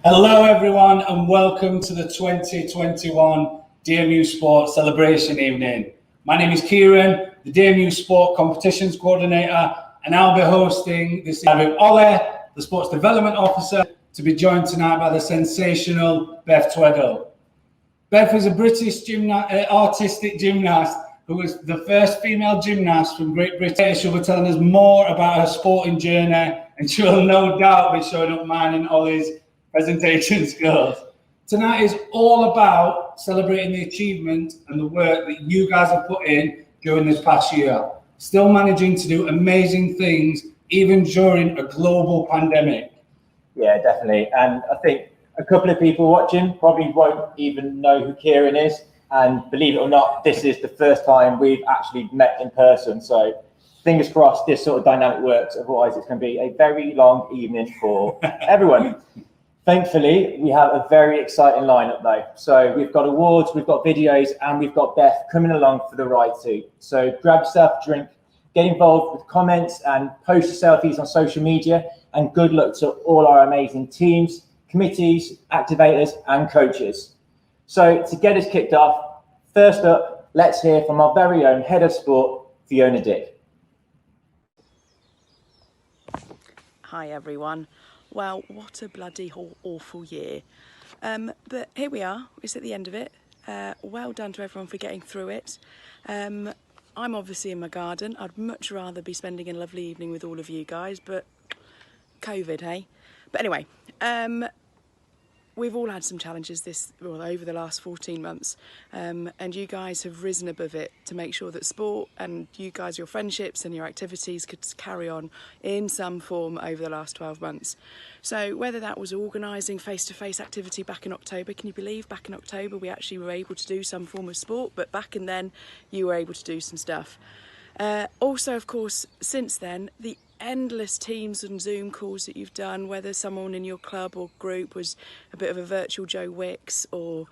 Hello everyone and welcome to the 2021 DMUsport celebration evening. My name is Kieran, the DMUsport competitions coordinator, and I'll be hosting this evening with Ole, the sports development officer, to be joined tonight by the sensational Beth Tweddle. Beth is a British artistic gymnast who was the first female gymnast from Great Britain. She'll be telling us more about her sporting journey, and she will no doubt be showing up mine and Ole's presentation skills. Tonight is all about celebrating the achievement and the work that you guys have put in during this past year, still managing to do amazing things even during a global pandemic. Yeah, definitely. And I think a couple of people watching probably won't even know who Kieran is. And believe it or not, this is the first time we've actually met in person. So fingers crossed this sort of dynamic works. Otherwise, it's going to be a very long evening for everyone. Thankfully, we have a very exciting lineup though. So we've got awards, we've got videos, and we've got Beth coming along for the ride too. So grab yourself a drink, get involved with comments and post your selfies on social media, and good luck to all our amazing teams, committees, activators, and coaches. So to get us kicked off, first up, let's hear from our very own head of sport, Fiona Dick. Hi everyone. Well, what a bloody awful year. But here we are, it's at the end of it. Well done to everyone for getting through it. I'm obviously in my garden. I'd much rather be spending a lovely evening with all of you guys, but COVID, hey? But anyway, we've all had some challenges over the last 14 months, and you guys have risen above it to make sure that sport and you guys, your friendships and your activities could carry on in some form over the last 12 months. So whether that was organising face-to-face activity back in October, can you believe back in October we actually were able to do some form of sport, but back in then you were able to do some stuff. Also, of course, since then, the endless Teams and Zoom calls that you've done, whether someone in your club or group was a bit of a virtual Joe Wicks, or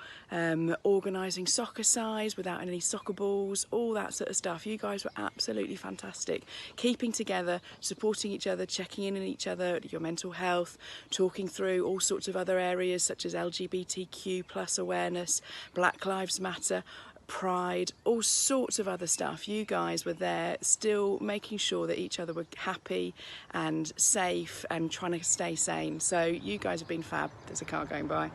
organising soccer sides without any soccer balls, all that sort of stuff. You guys were absolutely fantastic. Keeping together, supporting each other, checking in on each other, your mental health, talking through all sorts of other areas such as LGBTQ plus awareness, Black Lives Matter, Pride, all sorts of other stuff. You guys were there still making sure that each other were happy and safe and trying to stay sane. So you guys have been fab. There's a car going by.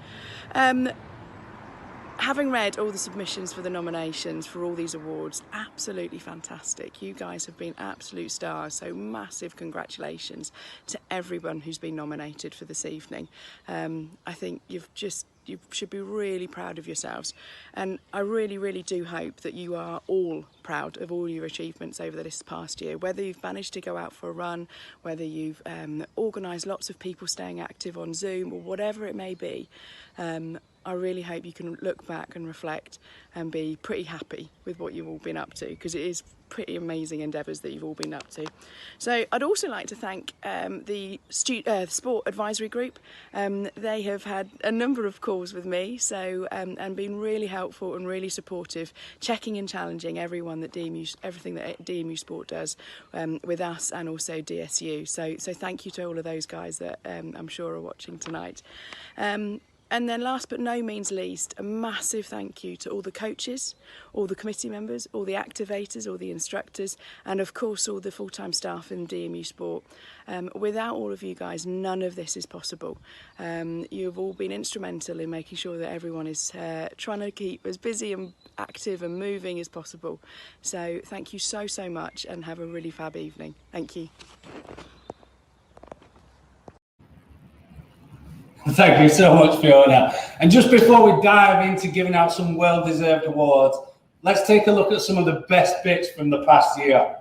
Having read all the submissions for the nominations for all these awards, absolutely fantastic. You guys have been absolute stars, so massive congratulations to everyone who's been nominated for this evening. I think you should be really proud of yourselves, and I really, really do hope that you are all proud of all your achievements over this past year, whether you've managed to go out for a run, whether you've organised lots of people staying active on Zoom, or whatever it may be. I really hope you can look back and reflect and be pretty happy with what you've all been up to, because it is pretty amazing endeavours that you've all been up to. So I'd also like to thank the Sport Advisory Group. They have had a number of calls with me, so and been really helpful and really supportive, checking and challenging everything that DMUsport does with us and also DSU. So thank you to all of those guys that I'm sure are watching tonight. And then last but no means least, a massive thank you to all the coaches, all the committee members, all the activators, all the instructors, and of course all the full-time staff in DMUsport. Without all of you guys, none of this is possible. You've all been instrumental in making sure that everyone is trying to keep as busy and active and moving as possible. So thank you so much, and have a really fab evening. Thank you. Thank you so much, Fiona. And just before we dive into giving out some well-deserved awards, let's take a look at some of the best bits from the past year.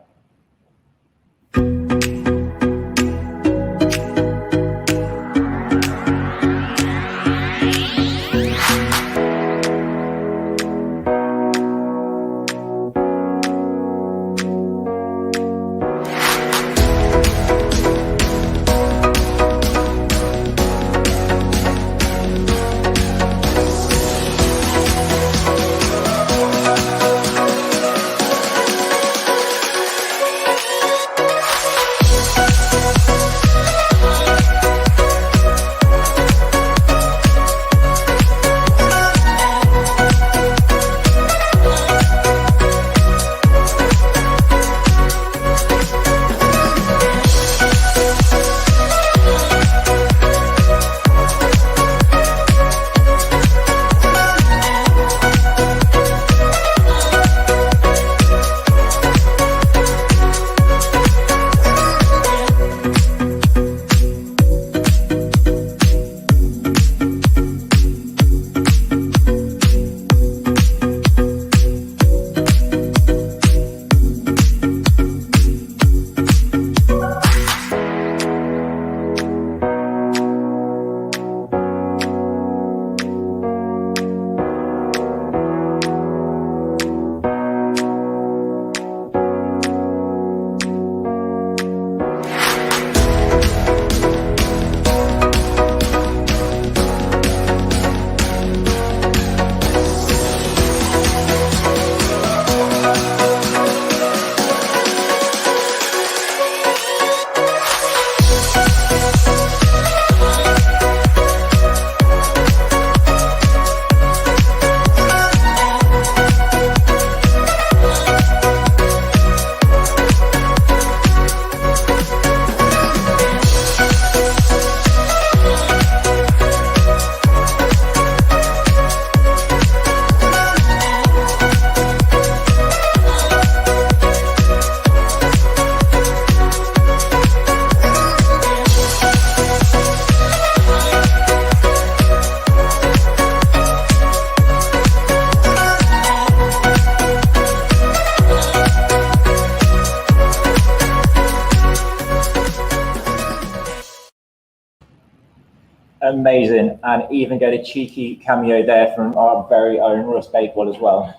Amazing, and even get a cheeky cameo there from our very own Russ Bakewell as well.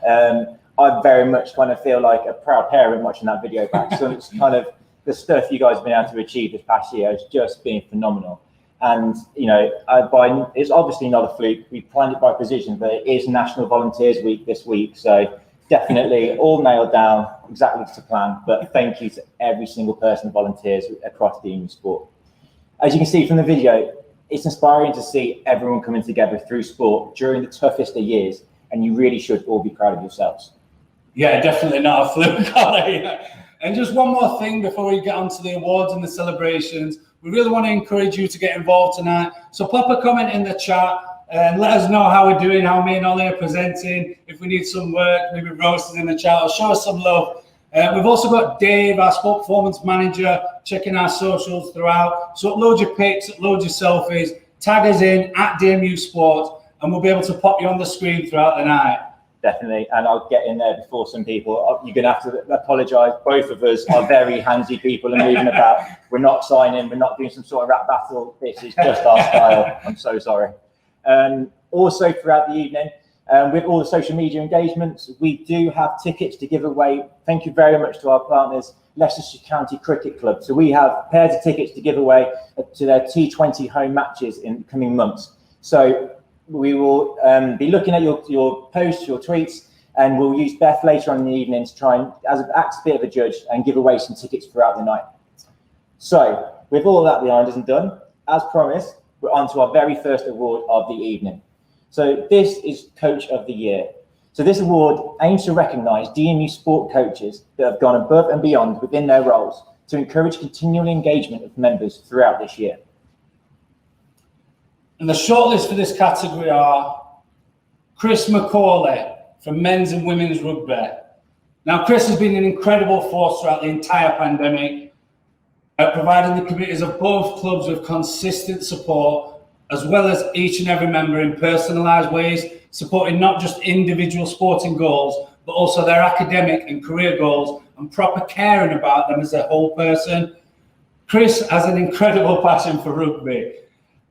I very much kind of feel like a proud parent watching that video back. So it's kind of the stuff you guys have been able to achieve this past year has just been phenomenal. And you know, it's obviously not a fluke. We planned it by precision, but it is National Volunteers Week this week, so definitely all nailed down exactly to plan. But thank you to every single person that volunteers across DMUsport. As you can see from the video, it's inspiring to see everyone coming together through sport during the toughest of years, and you really should all be proud of yourselves. Yeah, definitely not a fluke, are they? And just one more thing before we get on to the awards and the celebrations. We really want to encourage you to get involved tonight. So pop a comment in the chat and let us know how we're doing, how me and Ollie are presenting. If we need some work, maybe roasting in the chat, or show us some love. We've also got Dave, our sport performance manager, checking our socials throughout. So upload your pics, upload your selfies, tag us in at DMUsport, and we'll be able to pop you on the screen throughout the night. Definitely, and I'll get in there before some people. You're going to have to apologise. Both of us are very handsy people and moving about. We're not signing. We're not doing some sort of rap battle. This is just our style. I'm so sorry. Also, throughout the evening, with all the social media engagements, we do have tickets to give away. Thank you very much to our partners, Leicestershire County Cricket Club. So we have pairs of tickets to give away to their T20 home matches in the coming months. So we will be looking at your posts, your tweets, and we'll use Beth later on in the evening to try and act a bit of a judge and give away some tickets throughout the night. So with all of that behind us and done, as promised, we're on to our very first award of the evening. So this is Coach of the Year. So this award aims to recognise DMU sport coaches that have gone above and beyond within their roles to encourage continual engagement of members throughout this year. And the shortlist for this category are Chris McCauley from men's and women's rugby. Now, Chris has been an incredible force throughout the entire pandemic, providing the communities of both clubs with consistent support, as well as each and every member in personalised ways, supporting not just individual sporting goals, but also their academic and career goals, and proper caring about them as a whole person. Chris has an incredible passion for rugby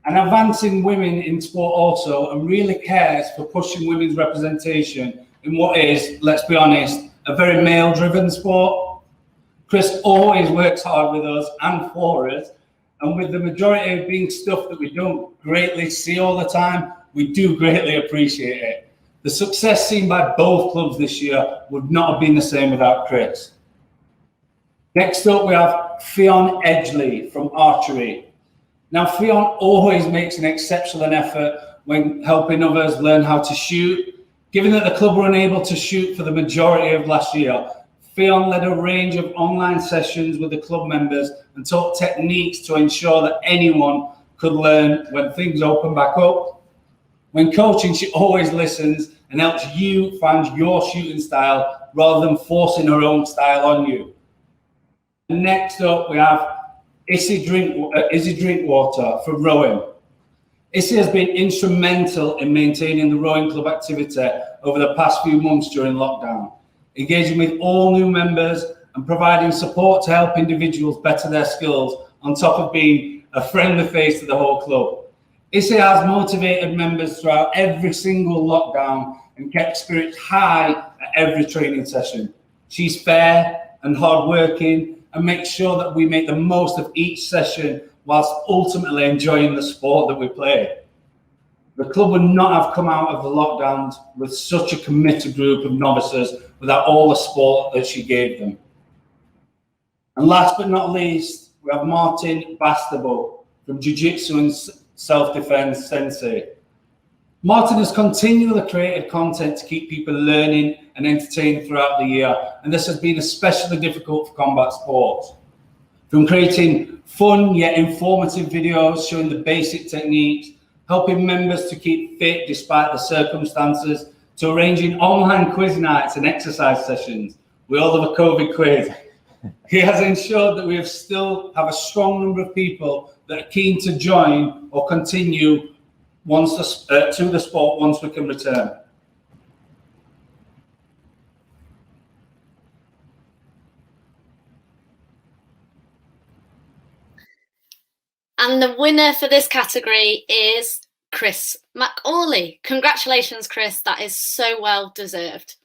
and advancing women in sport also, and really cares for pushing women's representation in what is, let's be honest, a very male-driven sport. Chris always works hard with us and for us, and with the majority of being stuff that we don't greatly see all the time, we do greatly appreciate it. The success seen by both clubs this year would not have been the same without Chris. Next up, we have Fionn Edgley from archery. Now, Fionn always makes an exceptional effort when helping others learn how to shoot. Given that the club were unable to shoot for the majority of last year, Fionn led a range of online sessions with the club members and taught techniques to ensure that anyone could learn when things open back up. When coaching, she always listens and helps you find your shooting style rather than forcing her own style on you. And next up, we have Izzy Drinkwater for rowing. Izzy has been instrumental in maintaining the rowing club activity over the past few months during lockdown, engaging with all new members and providing support to help individuals better their skills, on top of being a friendly face to the whole club. Izzy has motivated members throughout every single lockdown and kept spirits high at every training session. She's fair and hardworking and makes sure that we make the most of each session whilst ultimately enjoying the sport that we play. The club would not have come out of the lockdowns with such a committed group of novices without all the support that she gave them. And last but not least, we have Martin Bastabo from Jiu-Jitsu and Self-Defense Sensei. Martin has continually created content to keep people learning and entertained throughout the year, and this has been especially difficult for combat sports. From creating fun yet informative videos showing the basic techniques, helping members to keep fit despite the circumstances, to arranging online quiz nights and exercise sessions. We all love a COVID quiz. He has ensured that we still have a strong number of people that are keen to join or continue to the sport once we can return. And the winner for this category is Chris McAuley. Congratulations, Chris. That is so well deserved.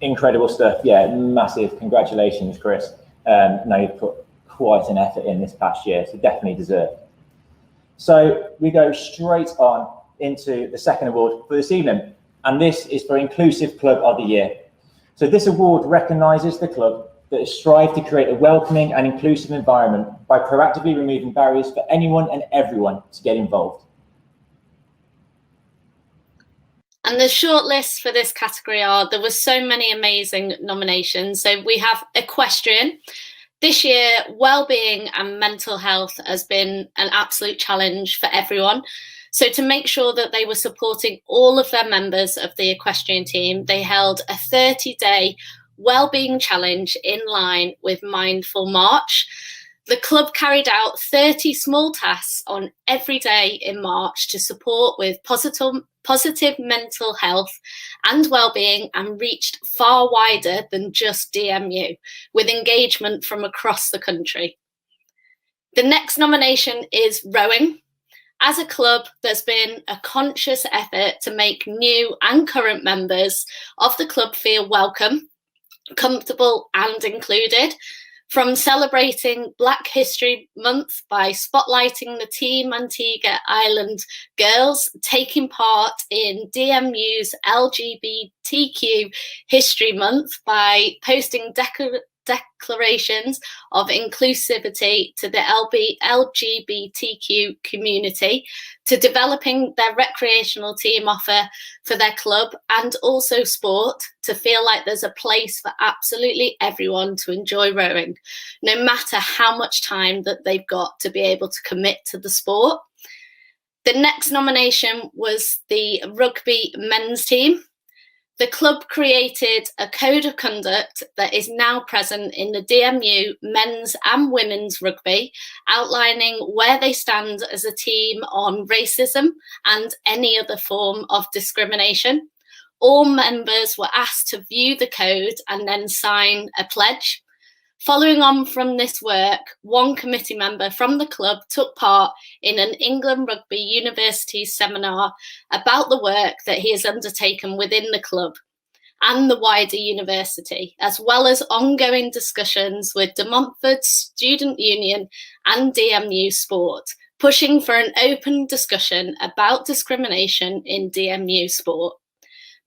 Incredible stuff. Yeah, massive congratulations, Chris. Now you've put quite an effort in this past year, so definitely deserved. So we go straight on into the second award for this evening, and this is for Inclusive Club of the Year. So this award recognises the club that has strived to create a welcoming and inclusive environment by proactively removing barriers for anyone and everyone to get involved. And the shortlist for this category there were so many amazing nominations. So we have equestrian. This year, well-being and mental health has been an absolute challenge for everyone. So to make sure that they were supporting all of their members of the equestrian team, they held a 30-day wellbeing challenge in line with Mindful March. The club carried out 30 small tasks on every day in March to support with positive mental health and well-being, and reached far wider than just DMU, with engagement from across the country. The next nomination is rowing. As a club, there's been a conscious effort to make new and current members of the club feel welcome, comfortable and included. From celebrating Black History Month by spotlighting the Team Antigua Island girls taking part in DMU's LGBTQ History Month by posting declarations of inclusivity to the LGBTQ community, to developing their recreational team offer for their club and also sport, to feel like there's a place for absolutely everyone to enjoy rowing, no matter how much time that they've got to be able to commit to the sport. The next nomination was the rugby men's team. The club created a code of conduct that is now present in the DMU men's and women's rugby, outlining where they stand as a team on racism and any other form of discrimination. All members were asked to view the code and then sign a pledge. Following on from this work, one committee member from the club took part in an England Rugby University seminar about the work that he has undertaken within the club and the wider university, as well as ongoing discussions with De Montfort Student Union and DMUsport, pushing for an open discussion about discrimination in DMU sport.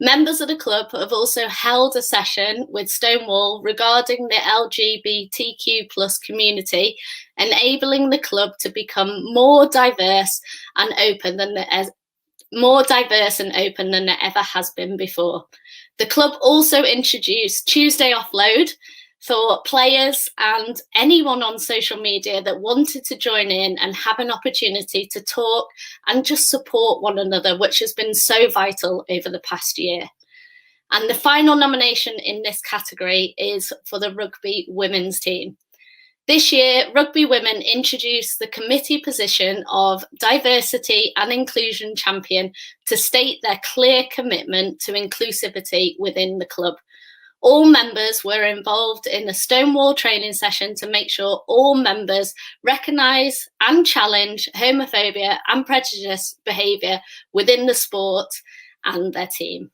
Members of the club have also held a session with Stonewall regarding the LGBTQ+ community, enabling the club to become more diverse and open than it ever has been before. The club also introduced Tuesday Offload for players and anyone on social media that wanted to join in and have an opportunity to talk and just support one another, which has been so vital over the past year. And the final nomination in this category is for the rugby women's team. This year, Rugby Women introduced the committee position of Diversity and Inclusion Champion to state their clear commitment to inclusivity within the club. All members were involved in a Stonewall training session to make sure all members recognise and challenge homophobia and prejudice behaviour within the sport and their team.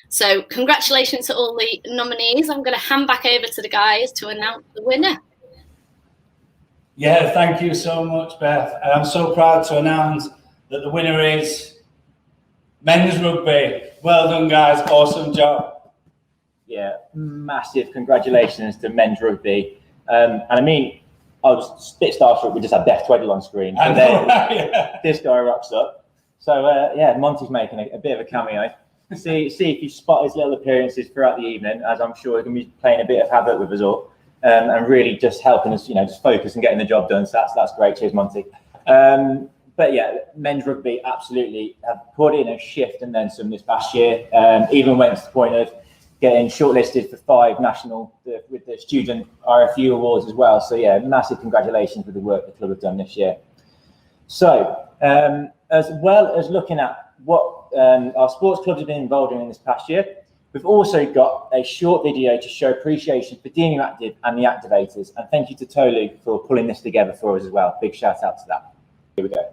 So congratulations to all the nominees. I'm going to hand back over to the guys to announce the winner. Yeah, thank you so much, Beth. And I'm so proud to announce that the winner is men's rugby. Well done, guys. Awesome job. Yeah, massive congratulations to men's rugby. And I mean, I was a bit starstruck. We just had Beth Tweddle on screen. And then this guy rocks up. So, yeah, Monty's making a bit of a cameo. See if you spot his little appearances throughout the evening, as I'm sure he can be playing a bit of havoc with us all. And really just helping us, just focus and getting the job done. So that's great. Cheers, Monty. But yeah, men's rugby absolutely have put in a shift and then some this past year. Even went to the point of getting shortlisted for 5 national with the student RFU awards as well. So yeah, massive congratulations with the work the club have done this year. So as well as looking at what our sports clubs have been involved in this past year, We've also got a short video to show appreciation for DMU Active and the activators. And thank you to Tolu for pulling this together for us as well. Big shout out to that. Here we go.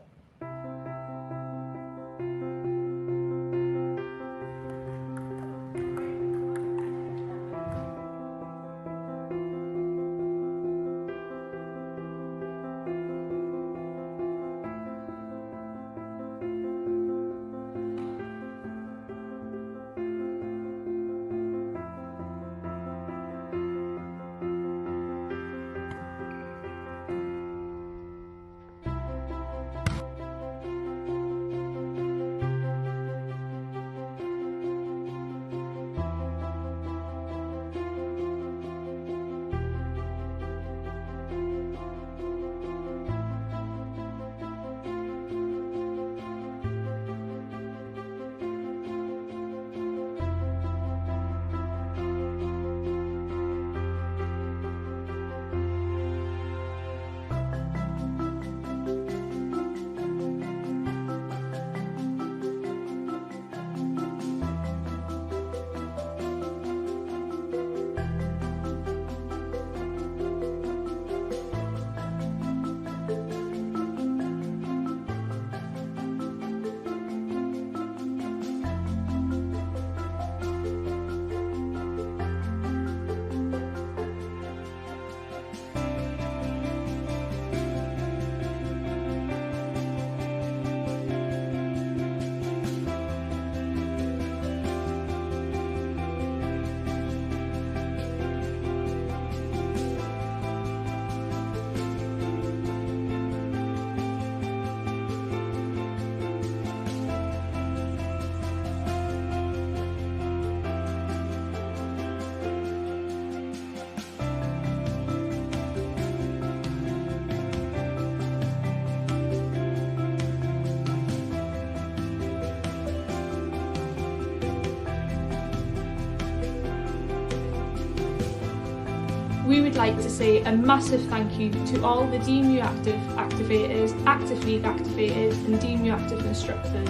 We would like to say a massive thank you to all the DMU Active activators, Active League activators and DMU Active instructors.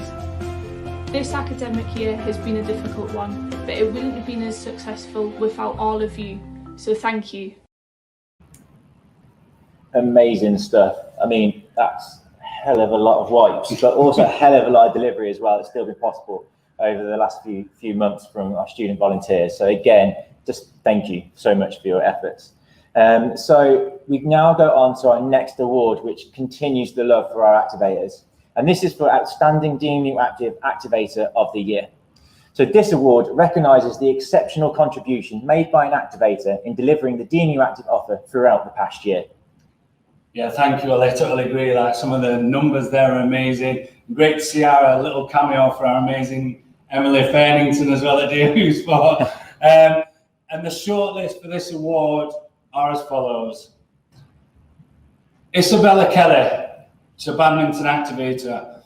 This academic year has been a difficult one, but it wouldn't have been as successful without all of you, so thank you. Amazing stuff. I mean, that's a hell of a lot of wipes, but also a hell of a lot of delivery as well. It's still been possible over the last few months from our student volunteers. So again, just thank you so much for your efforts. So we now go on to our next award, which continues the love for our activators. And this is for Outstanding DMU Active Activator of the Year. So this award recognises the exceptional contribution made by an activator in delivering the DMU Active offer throughout the past year. Yeah, thank you. I totally agree. Like, some of the numbers there are amazing. Great to see our little cameo for our amazing Emily Fairnington as well at DMUsport. And the shortlist for this award are as follows. Isabella Kelly, she's a badminton activator.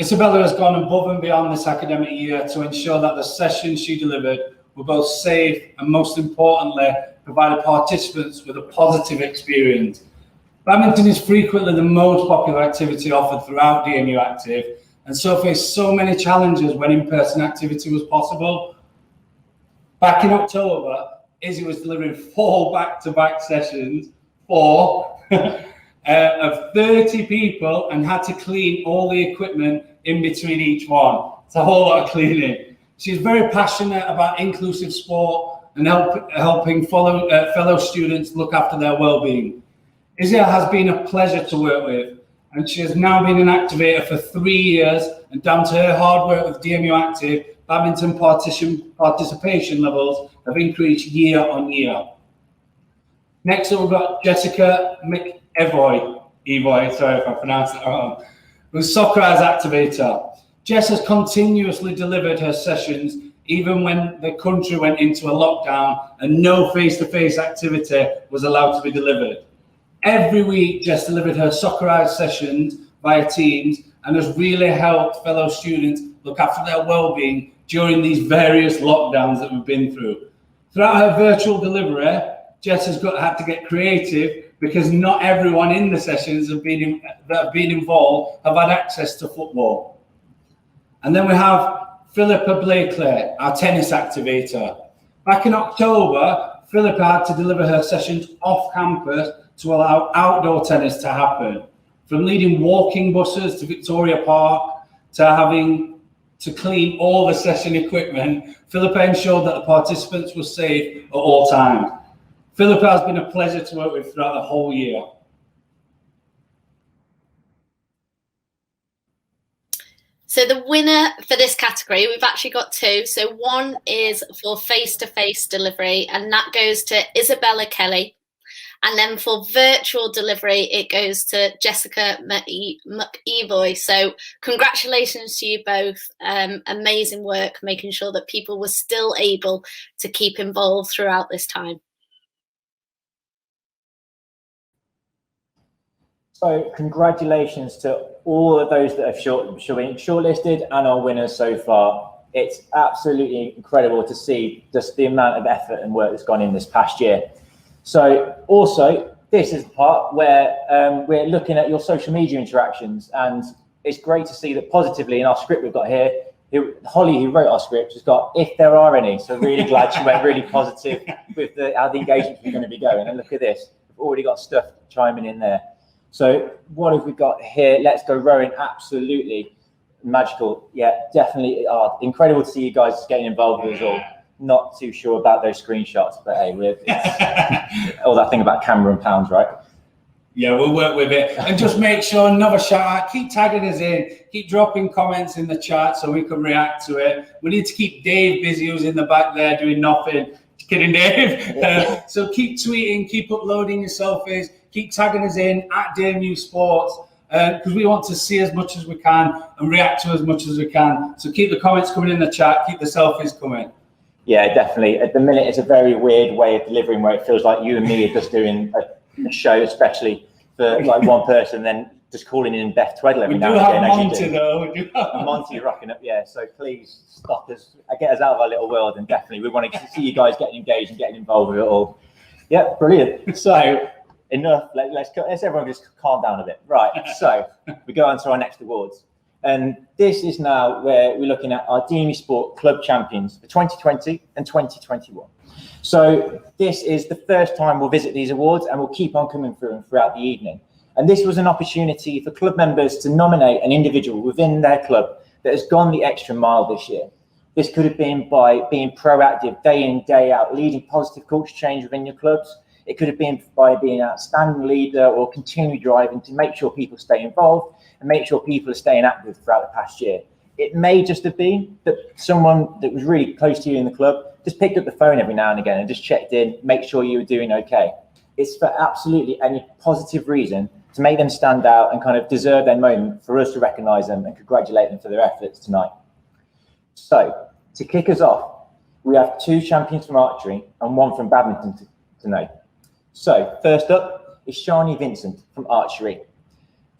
Isabella has gone above and beyond this academic year to ensure that the sessions she delivered were both safe and, most importantly, provided participants with a positive experience. Badminton is frequently the most popular activity offered throughout DMU Active, and so faced so many challenges when in-person activity was possible. Back in October, Izzy was delivering 4 back-to-back sessions, 4, of 30 people, and had to clean all the equipment in between each one. It's a whole lot of cleaning. She's very passionate about inclusive sport and helping fellow students look after their well-being. Izzy has been a pleasure to work with, and she has now been an activator for 3 years, and down to her hard work with DMU Active, badminton participation levels have increased year on year. Next up, we've got Jessica McEvoy, sorry if I pronounced it wrong, who's soccer as activator. Jess has continuously delivered her sessions even when the country went into a lockdown and no face-to-face activity was allowed to be delivered. Every week, Jess delivered her Soccerised sessions via Teams and has really helped fellow students look after their well-being during these various lockdowns that we've been through. Throughout her virtual delivery, Jess has had to get creative because not everyone in the sessions that have been involved have had access to football. And then we have Philippa Blakely, our tennis activator. Back in October, Philippa had to deliver her sessions off campus to allow outdoor tennis to happen. From leading walking buses to Victoria Park to having to clean all the session equipment, Philippa ensured that the participants were safe at all times. Philippa has been a pleasure to work with throughout the whole year. So the winner for this category, we've actually got two. So one is for face-to-face delivery, and that goes to Isabella Kelly. And then for virtual delivery, it goes to Jessica McEvoy. So congratulations to you both. Amazing work, making sure that people were still able to keep involved throughout this time. So congratulations to all of those that have been shortlisted and our winners so far. It's absolutely incredible to see just the amount of effort and work that's gone in this past year. So also, this is the part where we're looking at your social media interactions, and it's great to see that positively in our script we've got here, Holly, who wrote our script, has got "if there are any." So really glad she went really positive with how the engagements are going to be going. And look at this, we've already got stuff chiming in there. So what have we got here? Let's Go Rowing, absolutely magical. Yeah, definitely incredible to see you guys getting involved with us all. Not too sure about those screenshots, but hey, all that thing about camera and pounds, right? Yeah, we'll work with it. And just make sure, another shout out, keep tagging us in, keep dropping comments in the chat so we can react to it. We need to keep Dave busy, who's in the back there doing nothing. Just kidding, Dave. So keep tweeting, keep uploading your selfies, keep tagging us in at DMUsport, because we want to see as much as we can and react to as much as we can. So keep the comments coming in the chat, keep the selfies coming. Yeah, definitely. At the minute, it's a very weird way of delivering where it feels like you and me are just doing a show, especially for like one person, then just calling in Beth Tweddle every now and again. We do have Monty rocking up, yeah. So please stop us, get us out of our little world, and definitely we want to see you guys getting engaged and getting involved with it all. Yeah, brilliant. So enough. Let's everyone just calm down a bit. Right. So we go on to our next awards. And this is now where we're looking at our DMUsport Club Champions for 2020 and 2021. So this is the first time we'll visit these awards, and we'll keep on coming through them throughout the evening. And this was an opportunity for club members to nominate an individual within their club that has gone the extra mile this year. This could have been by being proactive day in, day out, leading positive culture change within your clubs. It could have been by being an outstanding leader or continue driving to make sure people stay involved and make sure people are staying active throughout the past year. It may just have been that someone that was really close to you in the club just picked up the phone every now and again and just checked in, make sure you were doing okay. It's for absolutely any positive reason to make them stand out and kind of deserve their moment for us to recognise them and congratulate them for their efforts tonight. So to kick us off, we have two champions from archery and one from badminton tonight. So first up is Shani Vincent from archery.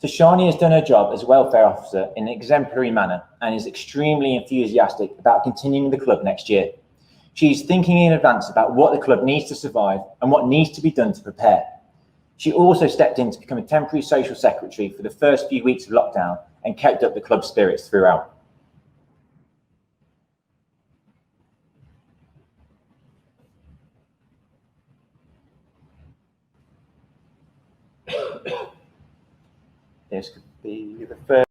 So Shani has done her job as welfare officer in an exemplary manner and is extremely enthusiastic about continuing the club next year. She's thinking in advance about what the club needs to survive and what needs to be done to prepare. She also stepped in to become a temporary social secretary for the first few weeks of lockdown and kept up the club's spirits throughout. This could be the first.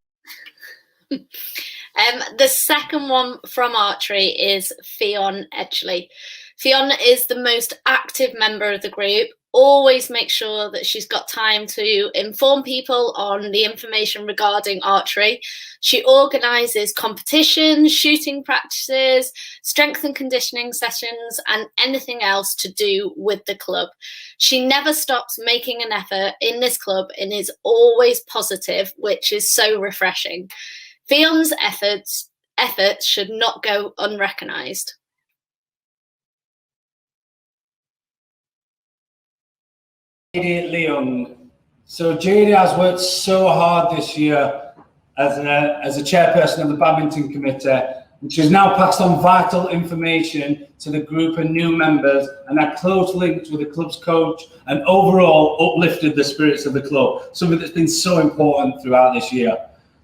The second one from archery is Fionn Edgley. Fionn is the most active member of the group, always makes sure that she's got time to inform people on the information regarding archery. She organises competitions, shooting practices, strength and conditioning sessions, and anything else to do with the club. She never stops making an effort in this club and is always positive, which is so refreshing. Fionn's efforts should not go unrecognised. JD Leung. So JD has worked so hard this year as a chairperson of the badminton committee, which has now passed on vital information to the group and new members, and are close linked with the club's coach and overall uplifted the spirits of the club, something that's been so important throughout this year.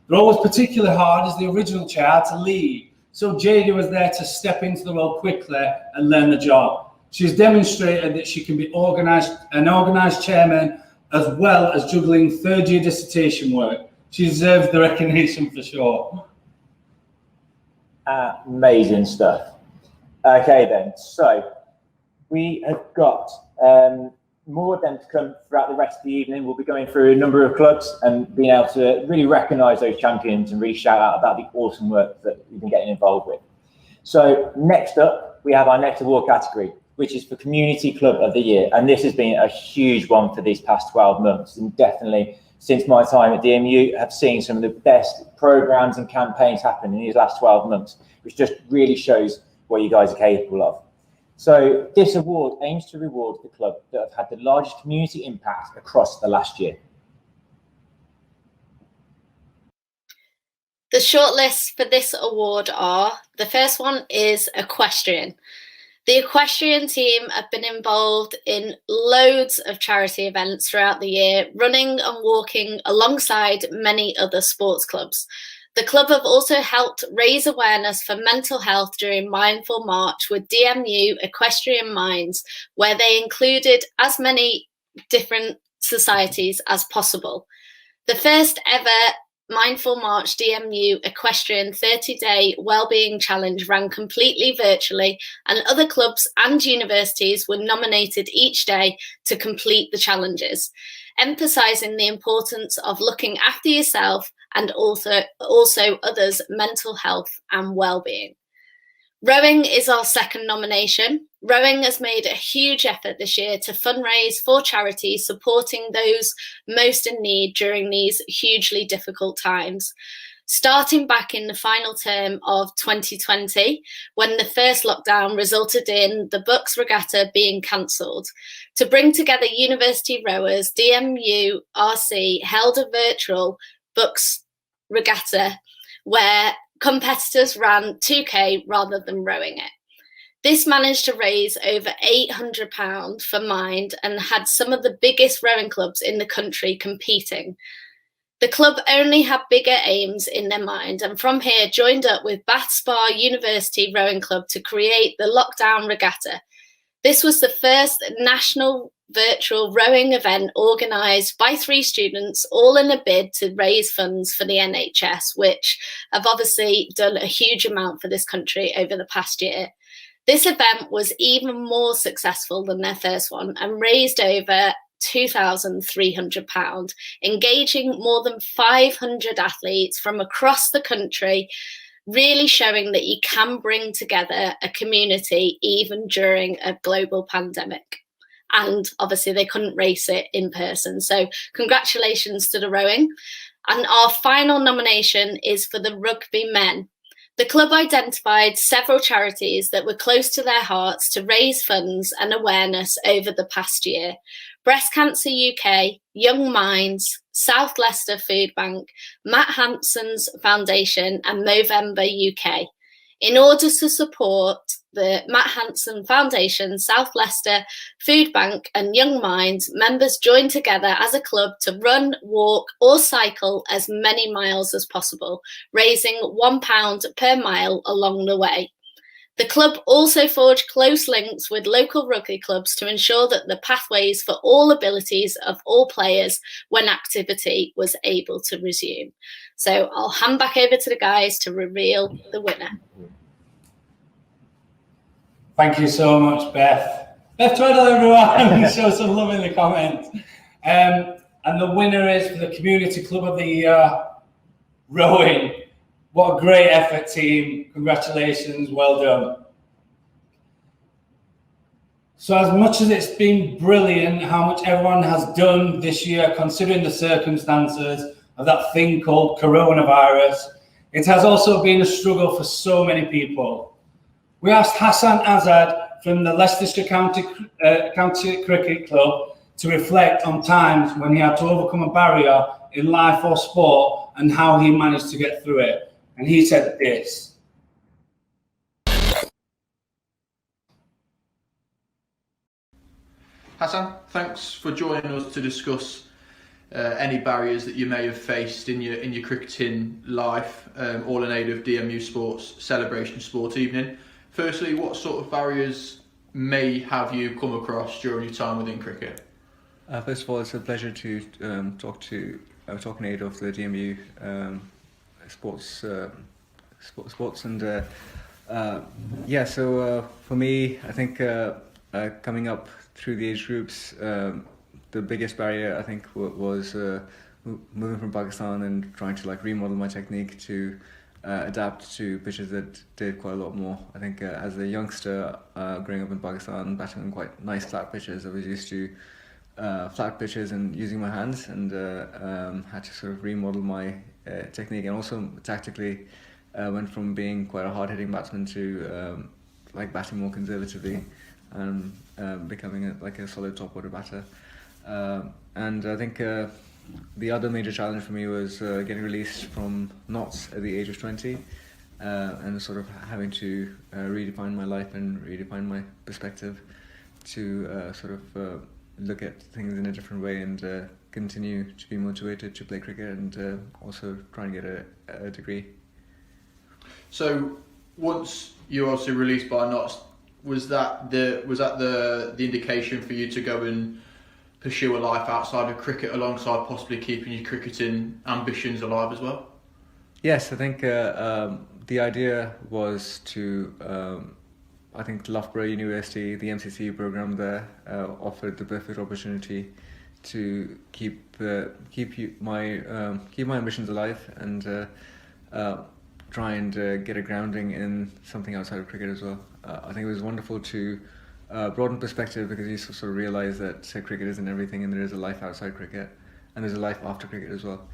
They're always particularly hard as the original chair to lead, So Jada was there to step into the role quickly and learn the job. She's demonstrated that she can be an organised chairman as well as juggling third-year dissertation work. She deserves the recognition for sure. Amazing stuff. Okay then, so we have got more of them to come throughout the rest of the evening. We'll be going through a number of clubs and being able to really recognise those champions and really shout out about the awesome work that we've been getting involved with. So next up, we have our next award category, which is for Community Club of the Year. And this has been a huge one for these past 12 months. And definitely since my time at DMU, have seen some of the best programmes and campaigns happen in these last 12 months, which just really shows what you guys are capable of. So this award aims to reward the club that have had the largest community impact across the last year. The shortlists for this award are, the first one is equestrian. The equestrian team have been involved in loads of charity events throughout the year, running and walking alongside many other sports clubs. The club have also helped raise awareness for mental health during Mindful March with DMU Equestrian Minds, where they included as many different societies as possible. The first ever Mindful March DMU Equestrian 30-day Wellbeing Challenge ran completely virtually, and other clubs and universities were nominated each day to complete the challenges, emphasising the importance of looking after yourself and also others' mental health and well-being. Rowing is our second nomination. Rowing has made a huge effort this year to fundraise for charity, supporting those most in need during these hugely difficult times. Starting back in the final term of 2020, when the first lockdown resulted in the Bucks Regatta being cancelled. To bring together university rowers, DMU RC held a virtual Bucks Regatta where competitors ran 2K rather than rowing it. This managed to raise over £800 for Mind and had some of the biggest rowing clubs in the country competing. The club only had bigger aims in their mind, and from here joined up with Bath Spa University Rowing Club to create the Lockdown Regatta. This was the first national virtual rowing event organised by 3 students, all in a bid to raise funds for the NHS, which have obviously done a huge amount for this country over the past year. This event was even more successful than their first one and raised over £2,300, engaging more than 500 athletes from across the country, really showing that you can bring together a community even during a global pandemic. And obviously they couldn't race it in person. So congratulations to the rowing. And our final nomination is for the rugby men. The club identified several charities that were close to their hearts to raise funds and awareness over the past year. Breast Cancer UK, Young Minds, South Leicester Food Bank, Matt Hanson's Foundation and Movember UK. In order to support the Matt Hanson Foundation, South Leicester Food Bank and Young Minds, members joined together as a club to run, walk or cycle as many miles as possible, raising £1 per mile along the way. The club also forged close links with local rugby clubs to ensure that the pathways for all abilities of all players when activity was able to resume. So I'll hand back over to the guys to reveal the winner. Thank you so much, Beth. Beth Tweddle, everyone. Show some love in the comments. And the winner is for the Community Club of the Year, rowing. What a great effort, team. Congratulations. Well done. So as much as it's been brilliant how much everyone has done this year, considering the circumstances of that thing called coronavirus, it has also been a struggle for so many people. We asked Hassan Azad from the Leicestershire County Cricket Club to reflect on times when he had to overcome a barrier in life or sport and how he managed to get through it. And he said this. Hassan, thanks for joining us to discuss any barriers that you may have faced in your cricketing life, all in aid of DMU Sport's Celebration Sport Evening. Firstly, what sort of barriers may have you come across during your time within cricket? First of all, it's a pleasure to talk in aid of the DMU sports and So for me, I think coming up through the age groups, the biggest barrier I think was moving from Pakistan and trying to remodel my technique to adapt to pitches that did quite a lot more. I think as a youngster growing up in Pakistan, batting on quite nice flat pitches, I was used to flat pitches and using my hands, and had to sort of remodel my technique, and also tactically went from being quite a hard-hitting batsman to batting more conservatively and becoming a solid top-order batter. And I think the other major challenge for me was getting released from knots at the age of 20, and sort of having to redefine my life and redefine my perspective to look at things in a different way and continue to be motivated to play cricket and also try and get a degree. So once you were obviously released by knots, was that the indication for you to go and pursue a life outside of cricket alongside possibly keeping your cricketing ambitions alive as well? Yes, I think the idea was to, I think Loughborough University, the MCC program there, offered the perfect opportunity to keep my ambitions alive and try and get a grounding in something outside of cricket as well. I think it was wonderful to broaden perspective, because you sort of realise that cricket isn't everything, and there is a life outside cricket, and there's a life after cricket as well.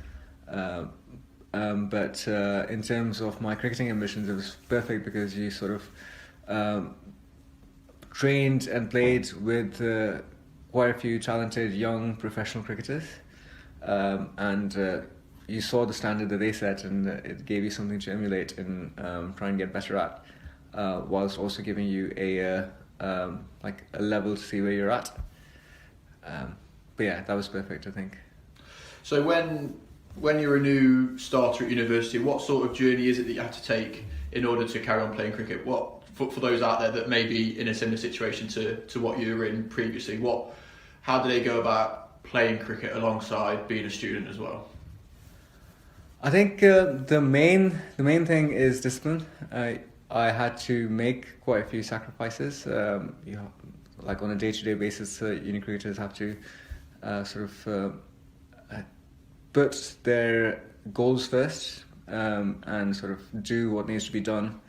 But in terms of my cricketing ambitions, it was perfect because you sort of trained and played with quite a few talented young professional cricketers, and you saw the standard that they set, and it gave you something to emulate and try and get better at, whilst also giving you a level to see where you're at. But yeah, that was perfect, I think. So when you're a new starter at university, what sort of journey is it that you have to take in order to carry on playing cricket? What for those out there that may be in a similar situation to what you were in previously, how do they go about playing cricket alongside being a student as well? I think the main thing is discipline. I had to make quite a few sacrifices. Like on a day-to-day basis, uni cricketers have to put their goals first and sort of do what needs to be done,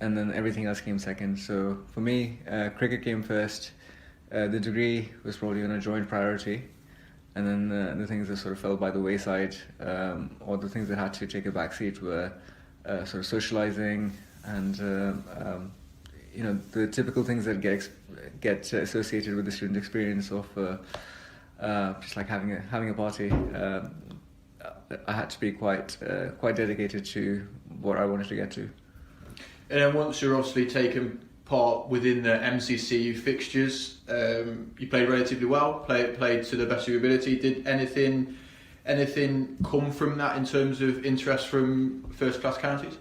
and then everything else came second. So for me, cricket came first. The degree was probably on a joint priority, and then the things that sort of fell by the wayside, or the things that had to take a back seat, were sort of socializing and the typical things that get associated with the student experience of just like having a party. I had to be quite dedicated to what I wanted to get to. And then once you're obviously taken part within the MCC fixtures, you played relatively well, played to the best of your ability. Did anything come from that in terms of interest from first class counties?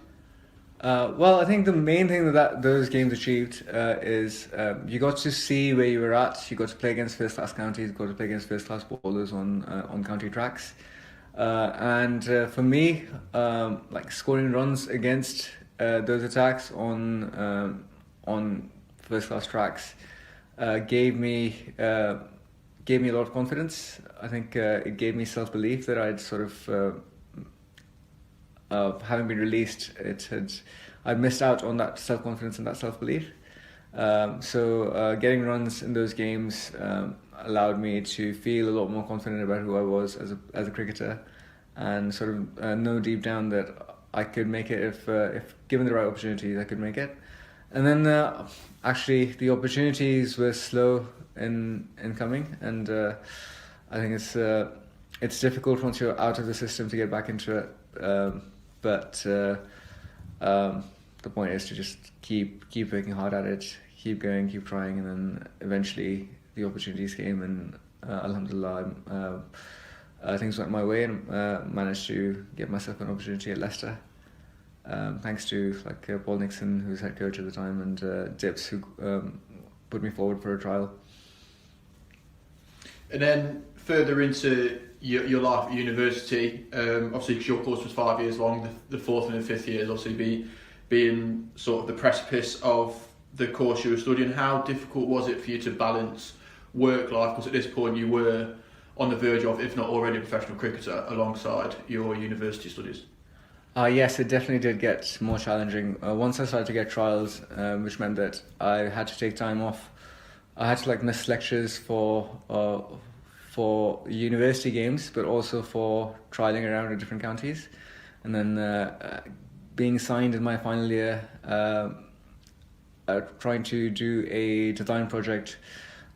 Well, I think the main thing that those games achieved is you got to see where you were at. You got to play against first class counties, you got to play against first class bowlers on county tracks. And for me, scoring runs against those attacks on first class tracks gave me a lot of confidence. I think it gave me self-belief that I'd sort of having been released, I'd missed out on that self-confidence and that self-belief. So getting runs in those games allowed me to feel a lot more confident about who I was as a cricketer, and sort of know deep down that I could make it if given the right opportunities. I could make it. And then actually the opportunities were slow in coming, and I think it's difficult once you're out of the system to get back into it. But the point is to just keep working hard at it, keep going, keep trying, and then eventually the opportunities came, and alhamdulillah, things went my way and managed to get myself an opportunity at Leicester. Thanks to Paul Nixon, who was head coach at the time, and Dips, who put me forward for a trial. And then further into your life at university, obviously because your course was 5 years long, the fourth and the fifth years obviously being sort of the precipice of the course you were studying. How difficult was it for you to balance work life? Because at this point you were on the verge of, if not already, a professional cricketer alongside your university studies. Yes, it definitely did get more challenging. Once I started to get trials, which meant that I had to take time off. I had to miss lectures for university games, but also for trialling around in different counties. And then being signed in my final year, trying to do a design project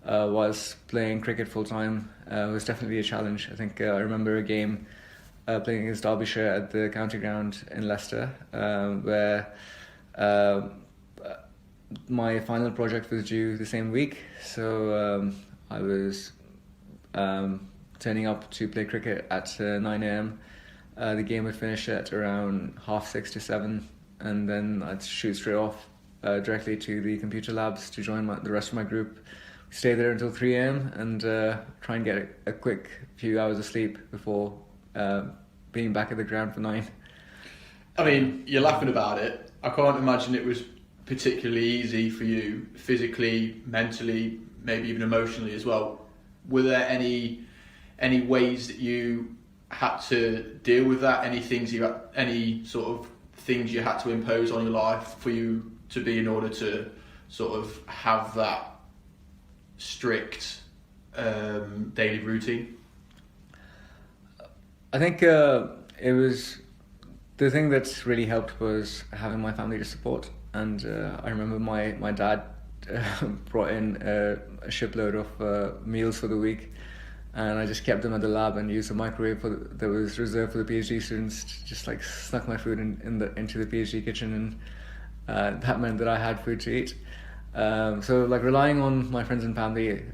whilst playing cricket full time was definitely a challenge. I think I remember a game playing against Derbyshire at the county ground in Leicester, where my final project was due the same week. So I was turning up to play cricket at 9 a.m. The game would finish at around 6:30 to 7, and then I'd shoot straight off directly to the computer labs to join the rest of my group. Stay there until 3 a.m. and try and get a quick few hours of sleep before being back at the ground for 9. I mean, you're laughing about it. I can't imagine it was particularly easy for you physically, mentally, maybe even emotionally as well. Were there any ways that you had to deal with that? Any sort of things you had to impose on your life for you to be in order to sort of have that strict daily routine? I think it was the thing that really helped was having my family to support. And I remember my dad brought in a shipload of meals for the week, and I just kept them at the lab and used the microwave that was reserved for the PhD students. Just snuck my food into the PhD kitchen, and that meant that I had food to eat. So relying on my friends and family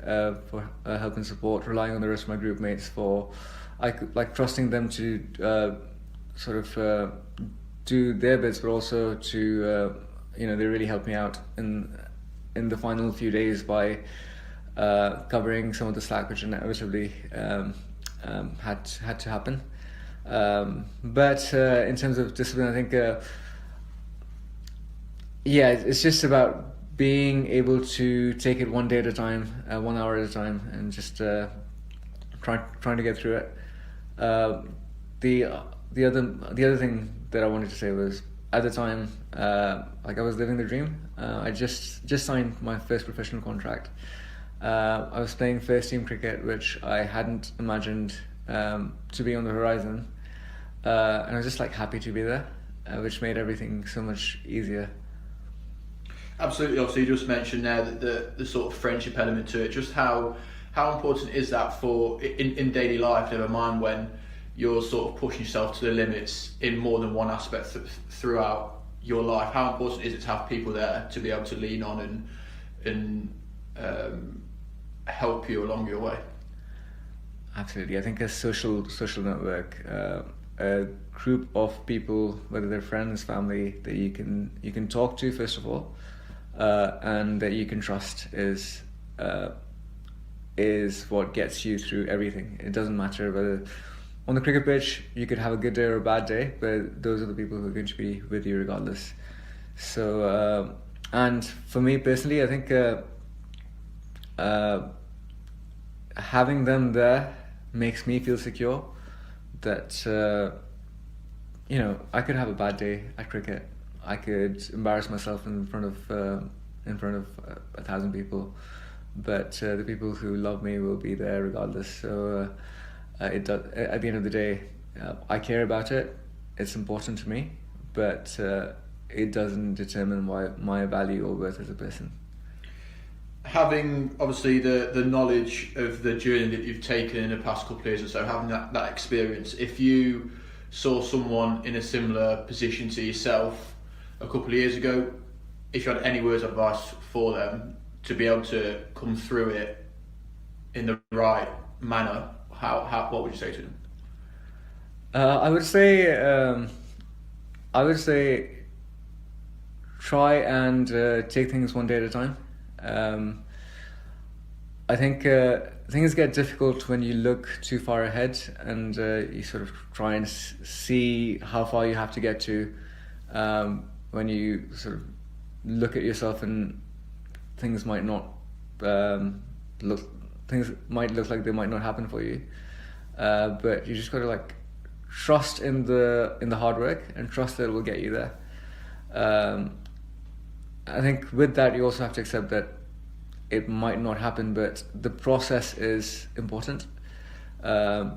for help and support, relying on the rest of my group mates for trusting them to sort of do their bits, but also to they really helped me out in the final few days by covering some of the slack which inevitably had to happen. But in terms of discipline, I think it's just about being able to take it one day at a time, 1 hour at a time, and just trying to get through it. The other thing that I wanted to say was, at the time, I was living the dream. I just signed my first professional contract. I was playing first team cricket, which I hadn't imagined to be on the horizon, and I was just happy to be there, which made everything so much easier. Absolutely. Obviously, you just mentioned there that the sort of friendship element to it. Just how important is that for in daily life? Never mind when you're sort of pushing yourself to the limits in more than one aspect throughout your life. How important is it to have people there to be able to lean on and help you along your way? Absolutely. I think a social network, a group of people, whether they're friends, family, that you can talk to first of all, and that you can trust is what gets you through everything. It doesn't matter whether on the cricket pitch you could have a good day or a bad day, but those are the people who are going to be with you regardless. So and for me personally, I think having them there makes me feel secure that I could have a bad day at cricket. I could embarrass myself in front of 1,000 people, but the people who love me will be there regardless. So it does, at the end of the day, I care about it. It's important to me, but it doesn't determine my value or worth as a person. Having obviously the knowledge of the journey that you've taken in the past couple of years or so, having that experience, if you saw someone in a similar position to yourself a couple of years ago, if you had any words of advice for them to be able to come through it in the right manner, what would you say to them? I would say try and take things one day at a time. I think things get difficult when you look too far ahead and you sort of try and see how far you have to get to. When you sort of look at yourself and things might not look like they might not happen for you, but you just got to like trust in the hard work and trust that it will get you there. I think with that you also have to accept that it might not happen, but the process is important. I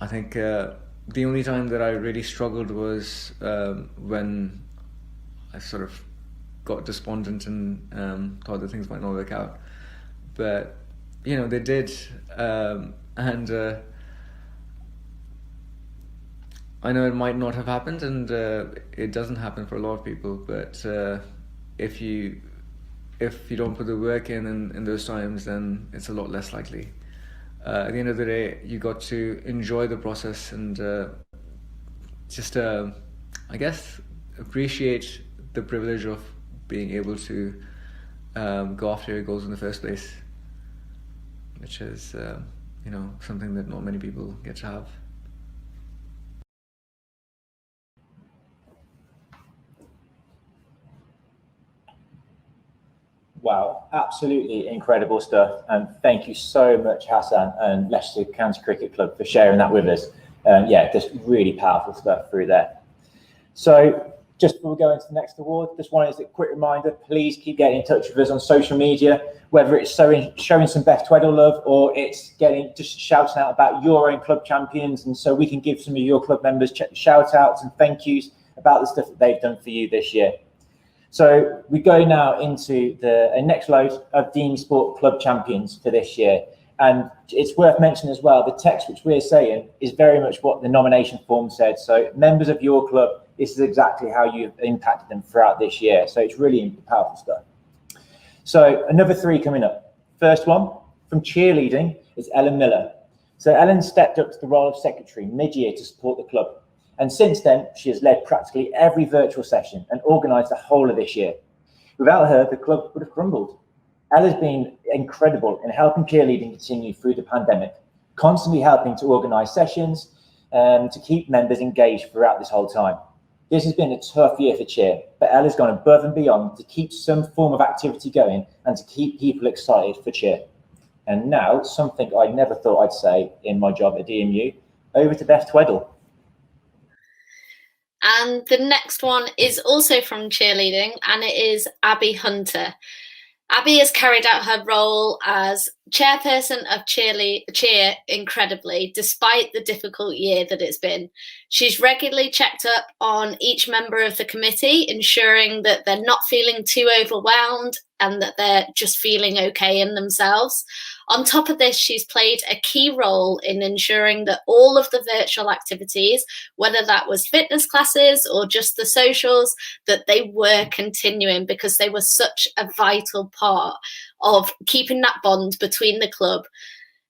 think the only time that I really struggled was when I sort of got despondent and thought that things might not work out. But you know, they did, and I know it might not have happened, and it doesn't happen for a lot of people. But if you don't put the work in those times, then it's a lot less likely. At the end of the day, you got to enjoy the process and just, I guess, appreciate the privilege of being able to go after your goals in the first place, which is, you know, something that not many people get to have. Wow, absolutely incredible stuff. And thank you so much, Hassan and Leicester County Cricket Club, for sharing that with us. Yeah, just really powerful stuff through there. So just before we go into the next award, just wanted a quick reminder, please keep getting in touch with us on social media, whether it's showing some Beth Tweddle love or it's just shouting out about your own club champions. And so we can give some of your club members shout outs and thank yous about the stuff that they've done for you this year. So we go now into the next load of DMUsport club champions for this year. And it's worth mentioning as well, the text which we're saying is very much what the nomination form said. So members of your club, this is exactly how you've impacted them throughout this year. So it's really powerful stuff. So another three coming up. First one from cheerleading is Ellen Miller. So Ellen stepped up to the role of secretary mid-year to support the club. And since then, she has led practically every virtual session and organised the whole of this year. Without her, the club would have crumbled. Ella's been incredible in helping cheerleading continue through the pandemic, constantly helping to organise sessions to keep members engaged throughout this whole time. This has been a tough year for cheer, but Ella's gone above and beyond to keep some form of activity going and to keep people excited for cheer. And now, something I never thought I'd say in my job at DMU, over to Beth Tweddle. And the next one is also from cheerleading, and it is Abby Hunter. Abby has carried out her role as chairperson of cheer incredibly, despite the difficult year that it's been. She's regularly checked up on each member of the committee, ensuring that they're not feeling too overwhelmed and that they're just feeling okay in themselves. On top of this, she's played a key role in ensuring that all of the virtual activities, whether that was fitness classes or just the socials, that they were continuing because they were such a vital part of keeping that bond between the club.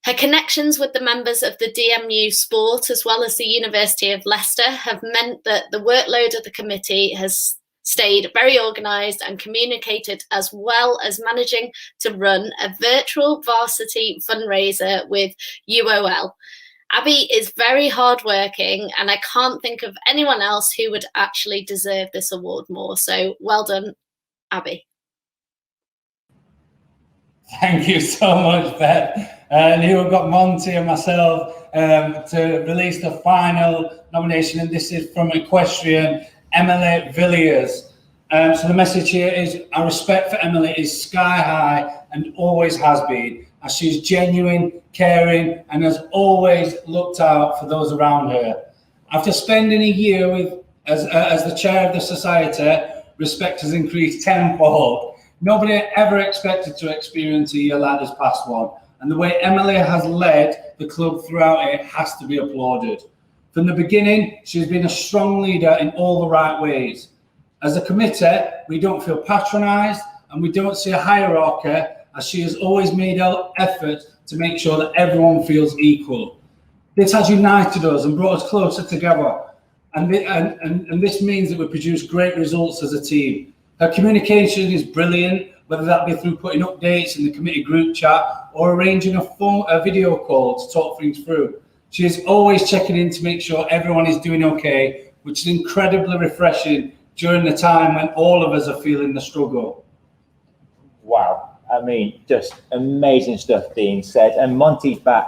Her connections with the members of the DMUsport as well as the University of Leicester have meant that the workload of the committee has stayed very organised and communicated, as well as managing to run a virtual varsity fundraiser with UOL. Abby is very hardworking, and I can't think of anyone else who would actually deserve this award more. So well done, Abby. Thank you so much, Beth. And here we've got Monty and myself to release the final nomination, and this is from equestrian Emily Villiers. So the message here is our respect for Emily is sky high and always has been, as she's genuine, caring, and has always looked out for those around her. After spending a year as the chair of the society, respect has increased tenfold. Nobody ever expected to experience a year like this past one, and the way Emily has led the club throughout it has to be applauded. From the beginning, she's been a strong leader in all the right ways. As a committee, we don't feel patronised and we don't see a hierarchy, as she has always made an effort to make sure that everyone feels equal. This has united us and brought us closer together. And this means that we produce great results as a team. Her communication is brilliant, whether that be through putting updates in the committee group chat or arranging a video call to talk things through. She is always checking in to make sure everyone is doing okay, which is incredibly refreshing during the time when all of us are feeling the struggle. Wow, I mean, just amazing stuff being said. And Monty's back.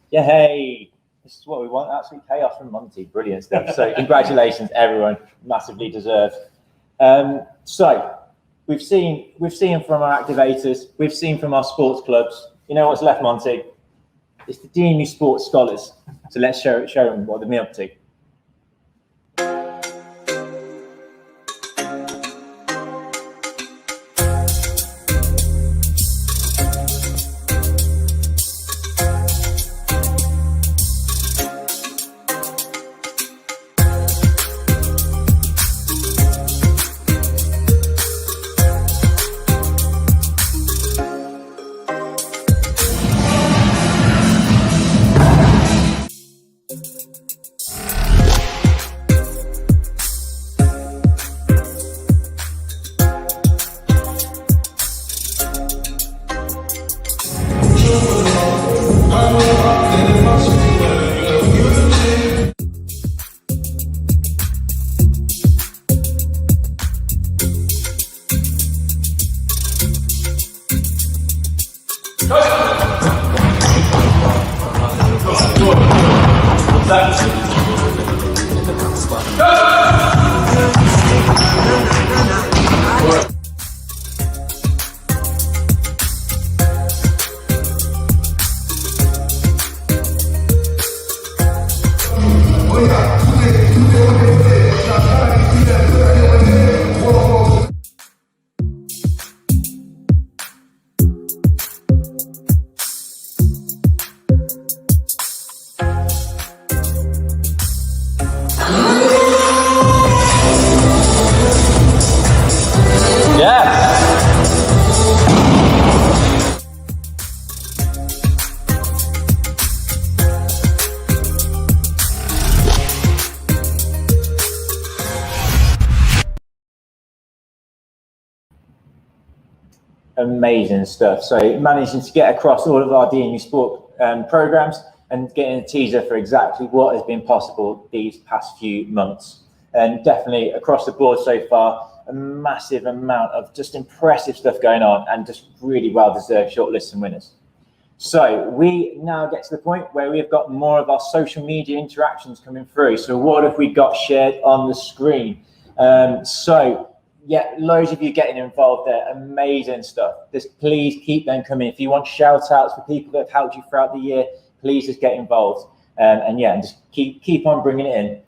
Yay! This is what we want, absolute chaos from Monty. Brilliant stuff. So congratulations, everyone. Massively deserved. So we've seen from our activators, we've seen from our sports clubs. You know what's left, Monty? It's the DMUsport scholars. So let's show them what they've been up to. Amazing stuff. So managing to get across all of our DMUsport programs and getting a teaser for exactly what has been possible these past few months. And definitely across the board so far, a massive amount of just impressive stuff going on and just really well-deserved shortlists and winners. So we now get to the point where we've got more of our social media interactions coming through. So what have we got shared on the screen? Yeah, loads of you getting involved there. Amazing stuff. Just please keep them coming. If you want shout outs for people that have helped you throughout the year, please just get involved. And just keep on bringing it in.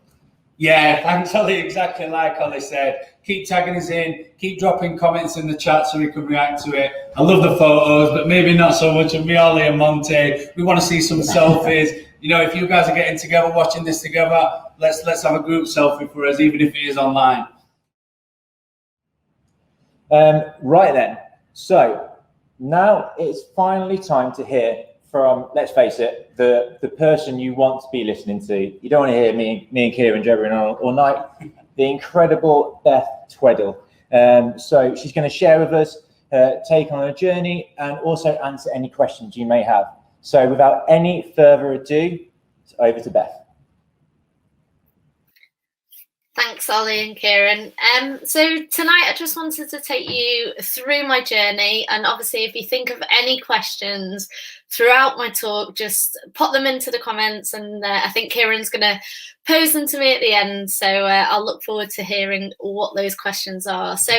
Yeah, thanks, Ollie. Exactly like Ollie said. Keep tagging us in. Keep dropping comments in the chat so we can react to it. I love the photos, but maybe not so much of me, Ollie and Monty. We want to see some selfies. You know, if you guys are getting together, watching this together, let's have a group selfie for us, even if it is online. Right then, so now it's finally time to hear from, let's face it, the person you want to be listening to. You don't want to hear me and Kieran jabbering all night. The incredible Beth Tweddle. So she's going to share with us her take on her journey and also answer any questions you may have. So without any further ado, it's over to Beth. Thanks, Ollie and Kieran. So tonight I just wanted to take you through my journey, and obviously if you think of any questions throughout my talk, just pop them into the comments, and I think Kieran's going to pose them to me at the end, so I'll look forward to hearing what those questions are. So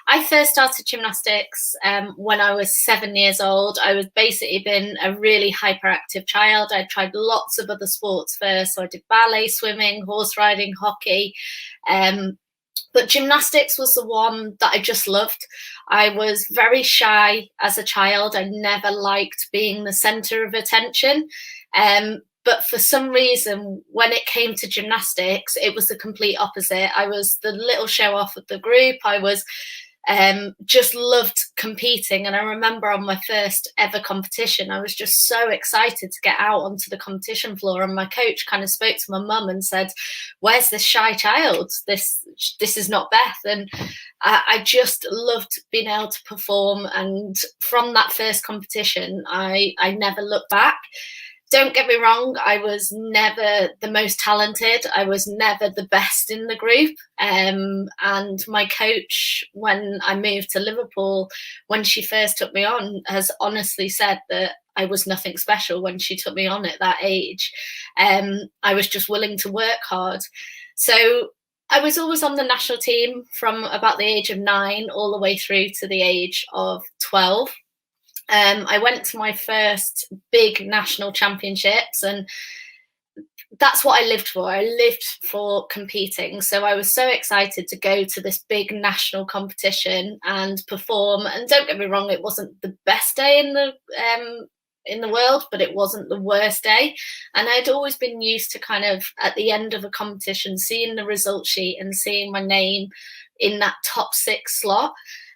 I first started gymnastics when I was 7 years old. I was basically been a really hyperactive child. I tried lots of other sports first, so I did ballet, swimming, horse riding, hockey, but gymnastics was the one that I just loved. I was very shy as a child. I never liked being the centre of attention. But for some reason, when it came to gymnastics, it was the complete opposite. I was the little show off of the group. I was just loved competing. And I remember on my first ever competition, I was just so excited to get out onto the competition floor, and my coach kind of spoke to my mum and said, "Where's this shy child? This is not Beth." And I just loved being able to perform, and from that first competition I never looked back. Don't get me wrong, I was never the most talented. I was never the best in the group. And my coach, when I moved to Liverpool, when she first took me on, has honestly said that I was nothing special when she took me on at that age. I was just willing to work hard. So I was always on the national team from about the age of 9 all the way through to the age of 12. I went to my first big national championships, and that's what I lived for. I lived for competing. So I was so excited to go to this big national competition and perform. And don't get me wrong, it wasn't the best day in the world, but it wasn't the worst day. And I'd always been used to kind of at the end of a competition, seeing the result sheet and seeing my name in that top 6 slot.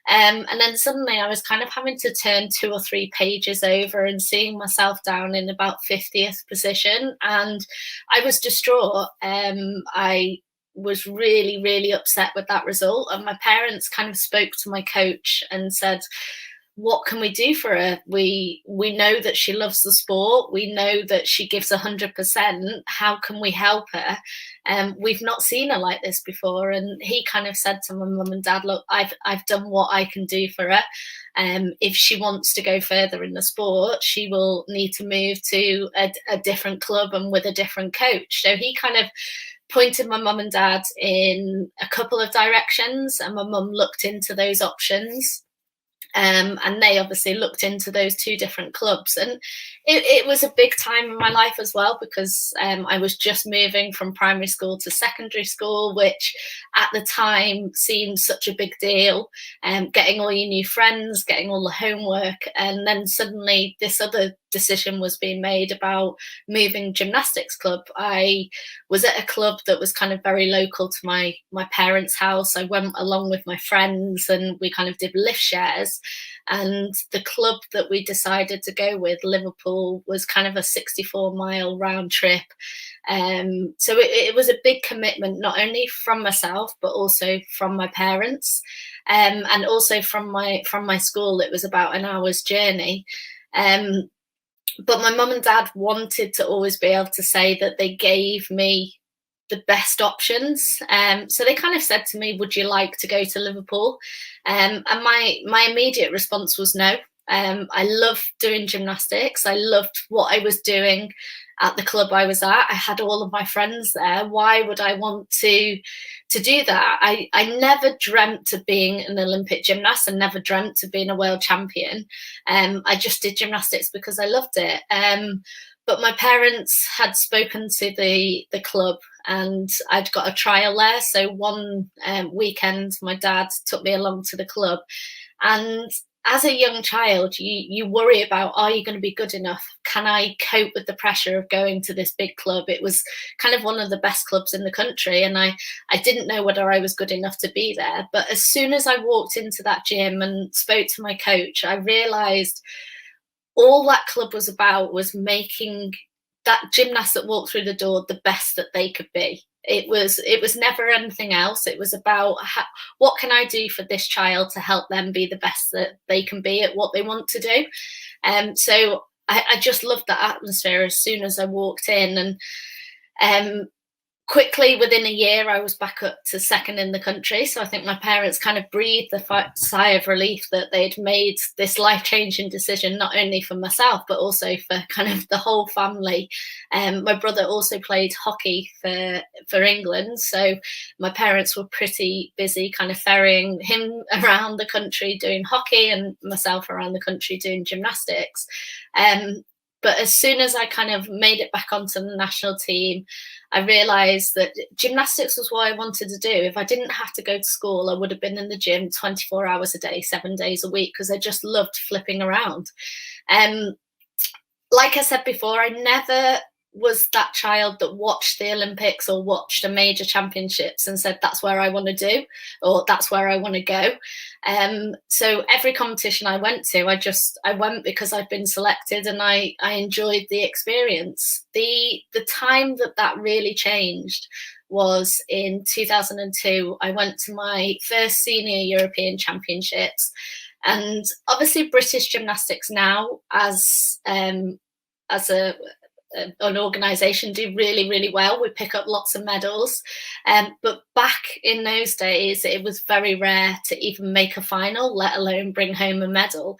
And then suddenly I was kind of having to turn 2 or 3 pages over and seeing myself down in about 50th position. And I was distraught. I was really, really upset with that result. And my parents kind of spoke to my coach and said, "What can we do for her? We know that she loves the sport. We know that she gives 100%. How can we help her? We've not seen her like this before." And he kind of said to my mum and dad, "Look, I've done what I can do for her. If she wants to go further in the sport, she will need to move to a different club and with a different coach." So he kind of pointed my mum and dad in a couple of directions, and my mum looked into those options. And they obviously looked into those 2 different clubs, and it was a big time in my life as well, because I was just moving from primary school to secondary school, which at the time seemed such a big deal. Getting all your new friends, getting all the homework, and then suddenly this other decision was being made about moving gymnastics club. I was at a club that was kind of very local to my parents' house. I went along with my friends and we kind of did lift shares. And the club that we decided to go with, Liverpool, was kind of a 64-mile round trip. So it was a big commitment, not only from myself, but also from my parents, and also from my school. It was about an hour's journey. But my mum and dad wanted to always be able to say that they gave me the best options. So they kind of said to me, "Would you like to go to Liverpool?" And my immediate response was no. I loved doing gymnastics. I loved what I was doing at the club I was at. I had all of my friends there. Why would I want to do that? I never dreamt of being an Olympic gymnast and never dreamt of being a world champion. I just did gymnastics because I loved it. But my parents had spoken to the club, and I'd got a trial there. So one weekend, my dad took me along to the club. And as a young child, you worry about, are you going to be good enough? Can I cope with the pressure of going to this big club? It was kind of one of the best clubs in the country, and I didn't know whether I was good enough to be there. But as soon as I walked into that gym and spoke to my coach, I realised all that club was about was making that gymnast that walked through the door the best that they could be. It was never anything else. It was about what can I do for this child to help them be the best that they can be at what they want to do. So I just loved that atmosphere as soon as I walked in, and quickly within a year I was back up to 2nd in the country. So I think my parents kind of breathed a sigh of relief that they'd made this life-changing decision, not only for myself but also for kind of the whole family. My brother also played hockey for England, so my parents were pretty busy kind of ferrying him around the country doing hockey and myself around the country doing gymnastics. But as soon as I kind of made it back onto the national team, I realised that gymnastics was what I wanted to do. If I didn't have to go to school, I would have been in the gym 24 hours a day, 7 days a week, because I just loved flipping around. Like I said before, I never was that child that watched the Olympics or watched a major championships and said, that's where I want to do, or that's where I want to go. So every competition I went to, I went because I'd been selected, and I enjoyed the experience. The time that really changed was in 2002. I went to my first senior European Championships, and obviously British gymnastics now as an organisation do really, really well. We pick up lots of medals, but back in those days it was very rare to even make a final, let alone bring home a medal.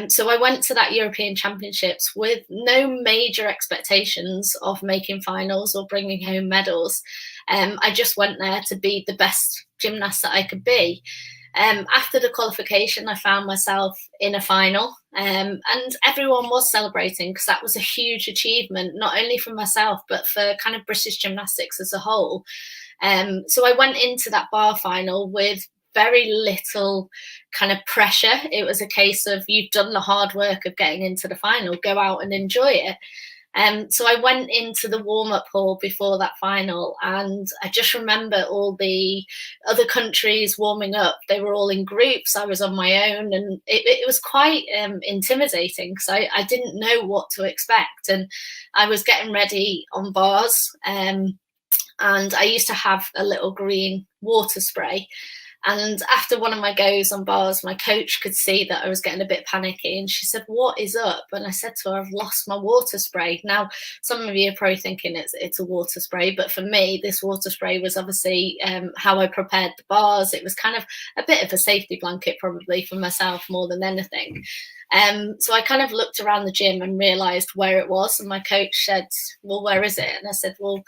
So I went to that European Championships with no major expectations of making finals or bringing home medals. I just went there to be the best gymnast that I could be. After the qualification, I found myself in a final, and everyone was celebrating because that was a huge achievement, not only for myself, but for kind of British gymnastics as a whole. So I went into that bar final with very little kind of pressure. It was a case of, you've done the hard work of getting into the final, go out and enjoy it. So I went into the warm-up hall before that final, and I just remember all the other countries warming up. They were all in groups. I was on my own, and it was quite intimidating because I didn't know what to expect. And I was getting ready on bars, and I used to have a little green water spray. And after one of my goes on bars, my coach could see that I was getting a bit panicky, and she said, "What is up?" And I said to her, "I've lost my water spray." Now, some of you are probably thinking it's a water spray, but for me, this water spray was obviously how I prepared the bars. It was kind of a bit of a safety blanket, probably for myself more than anything. So I kind of looked around the gym and realised where it was, and my coach said, "Well, where is it?" And I said, "Well,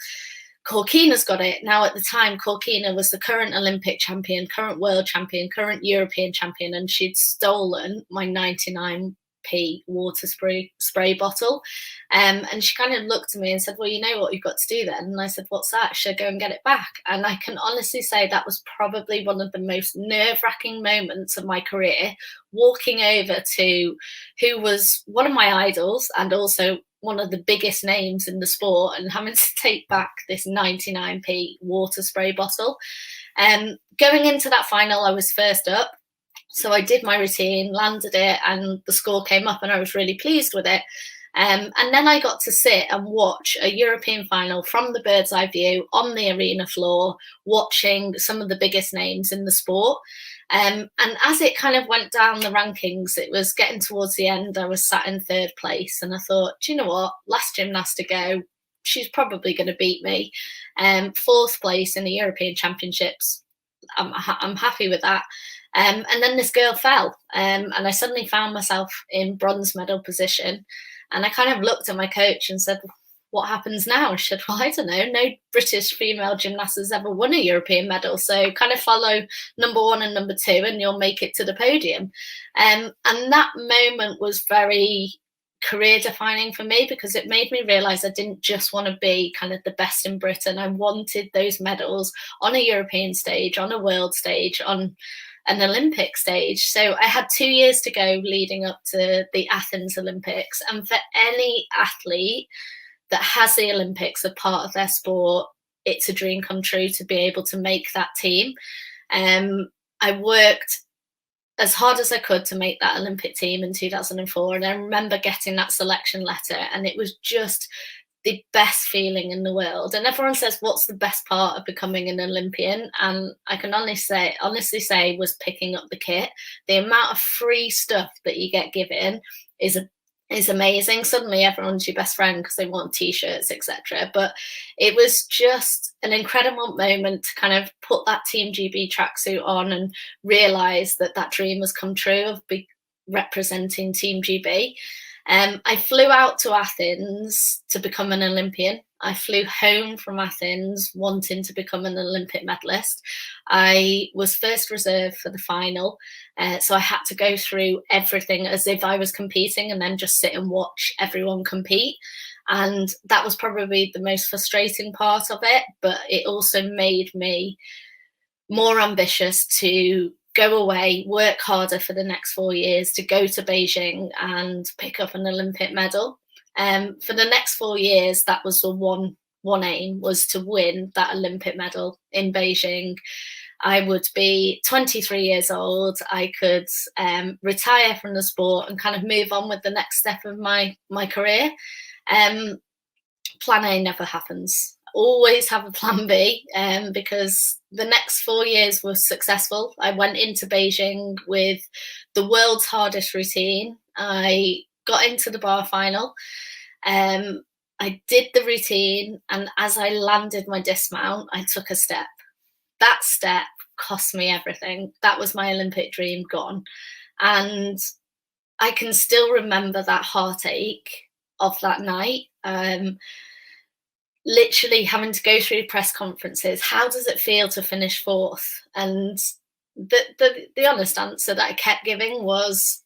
Corkina's got it." Now, at the time, Corkina was the current Olympic champion, current world champion, current European champion, and she'd stolen my 99p water spray bottle. And she kind of looked at me and said, "Well, you know what you've got to do then?" And I said, "What's that?" Should I go and get it back? And I can honestly say that was probably one of the most nerve-wracking moments of my career, walking over to who was one of my idols and also one of the biggest names in the sport, and having to take back this 99p water spray bottle. Going into that final, I was first up. So I did my routine, landed it, and the score came up, and I was really pleased with it. And then I got to sit and watch a European final from the bird's eye view on the arena floor, watching some of the biggest names in the sport. And as it kind of went down the rankings, it was getting towards the end. I was sat in third place, and I thought, do you know what? Last gymnast to go, she's probably going to beat me. Fourth place in the European Championships. I'm happy with that. And then this girl fell, and I suddenly found myself in bronze medal position. And I kind of looked at my coach and said, "What happens now?" And she said, "Well, I don't know. No British female gymnast has ever won a European medal. So kind of follow number one and number two, and you'll make it to the podium." And that moment was very career defining for me, because it made me realise I didn't just want to be kind of the best in Britain. I wanted those medals on a European stage, on a world stage, on an Olympic stage. So I had 2 years to go leading up to the Athens Olympics. And for any athlete that has the Olympics a part of their sport, it's a dream come true to be able to make that team. I worked as hard as I could to make that Olympic team in 2004. And I remember getting that selection letter, and it was just the best feeling in the world. And everyone says, what's the best part of becoming an Olympian? And I can honestly say was picking up the kit. The amount of free stuff that you get given is amazing. Suddenly everyone's your best friend because they want t-shirts, etc. But it was just an incredible moment to kind of put that Team GB tracksuit on and realise that that dream has come true of representing Team GB. I flew out to Athens to become an Olympian. I flew home from Athens wanting to become an Olympic medalist. I was first reserve for the final, so I had to go through everything as if I was competing and then just sit and watch everyone compete. And that was probably the most frustrating part of it, but it also made me more ambitious to go away, work harder for the next 4 years to go to Beijing and pick up an Olympic medal. For the next 4 years, that was the one aim, was to win that Olympic medal in Beijing. I would be 23 years old. I could retire from the sport and kind of move on with the next step of my career. Plan A never happens. Always have a plan B, because the next 4 years were successful. I went into Beijing with the world's hardest routine. I got into the bar final. I did the routine, and as I landed my dismount, I took a step. That step cost me everything. That was my Olympic dream gone. And I can still remember that heartache of that night. Literally having to go through press conferences. How does it feel to finish fourth? And the honest answer that I kept giving was,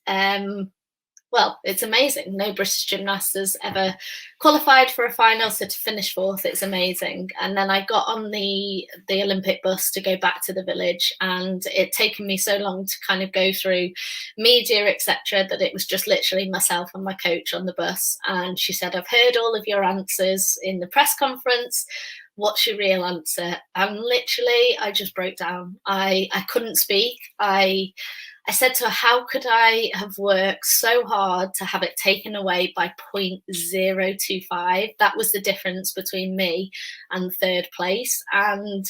well, it's amazing. No British gymnast has ever qualified for a final, so to finish fourth, it's amazing. And then I got on the Olympic bus to go back to the village, and it taken me so long to kind of go through media, etc., that it was just literally myself and my coach on the bus. And she said, "I've heard all of your answers in the press conference. What's your real answer?" And literally, I just broke down. I couldn't speak. I said to her, how could I have worked so hard to have it taken away by 0.025? That was the difference between me and third place. And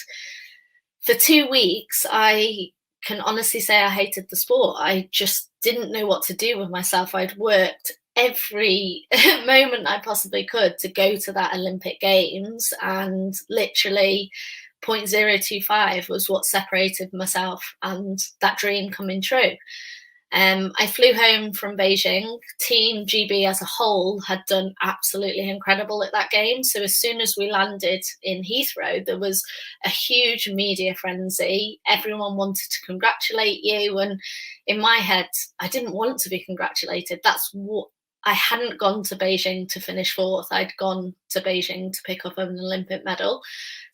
for 2 weeks, I can honestly say I hated the sport. I just didn't know what to do with myself. I'd worked every moment I possibly could to go to that Olympic Games, and literally 0.025 was what separated myself and that dream coming true. I flew home from Beijing. Team GB as a whole had done absolutely incredible at that game. So as soon as we landed in Heathrow, there was a huge media frenzy. Everyone wanted to congratulate you. And in my head, I didn't want to be congratulated. That's what I hadn't gone to Beijing to finish fourth. I'd gone to Beijing to pick up an Olympic medal.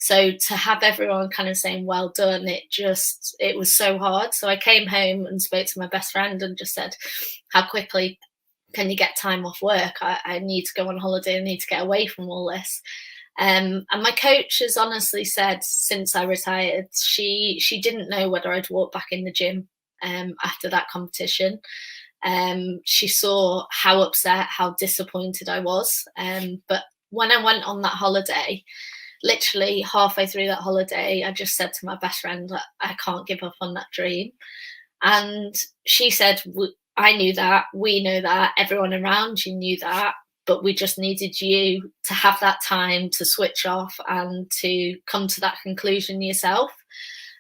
So to have everyone kind of saying, well done, it was so hard. So I came home and spoke to my best friend and just said, how quickly can you get time off work? I need to go on holiday. I need to get away from all this. And my coach has honestly said, since I retired, she didn't know whether I'd walk back in the gym after that competition. She saw how upset, how disappointed I was. But when I went on that holiday, literally halfway through that holiday, I just said to my best friend, I can't give up on that dream. And she said, I knew that, we know that, everyone around you knew that, but we just needed you to have that time to switch off and to come to that conclusion yourself.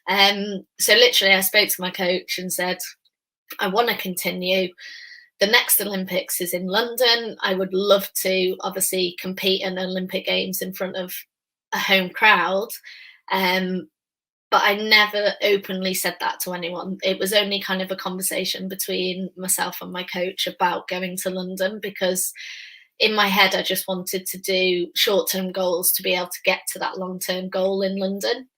So literally I spoke to my coach and said, I want to continue. The next Olympics is in London. I would love to obviously compete in Olympic Games in front of a home crowd. But I never openly said that to anyone. It was only kind of a conversation between myself and my coach about going to London, because in my head, I just wanted to do short-term goals to be able to get to that long-term goal in London.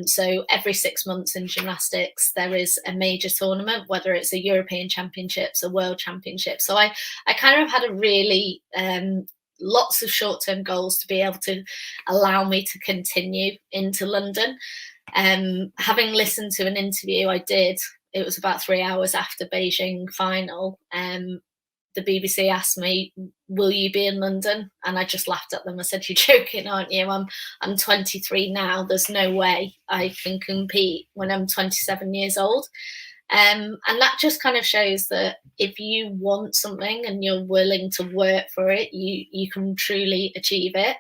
So every 6 months in gymnastics, there is a major tournament, whether it's a European Championships, a World Championship. So I kind of had a really lots of short-term goals to be able to allow me to continue into London. Having listened to an interview I did, it was about 3 hours after Beijing final, the BBC asked me, will you be in London? And I just laughed at them. I said, you're joking, aren't you? I'm 23 now. There's no way I can compete when I'm 27 years old. And that just kind of shows that if you want something and you're willing to work for it, you can truly achieve it.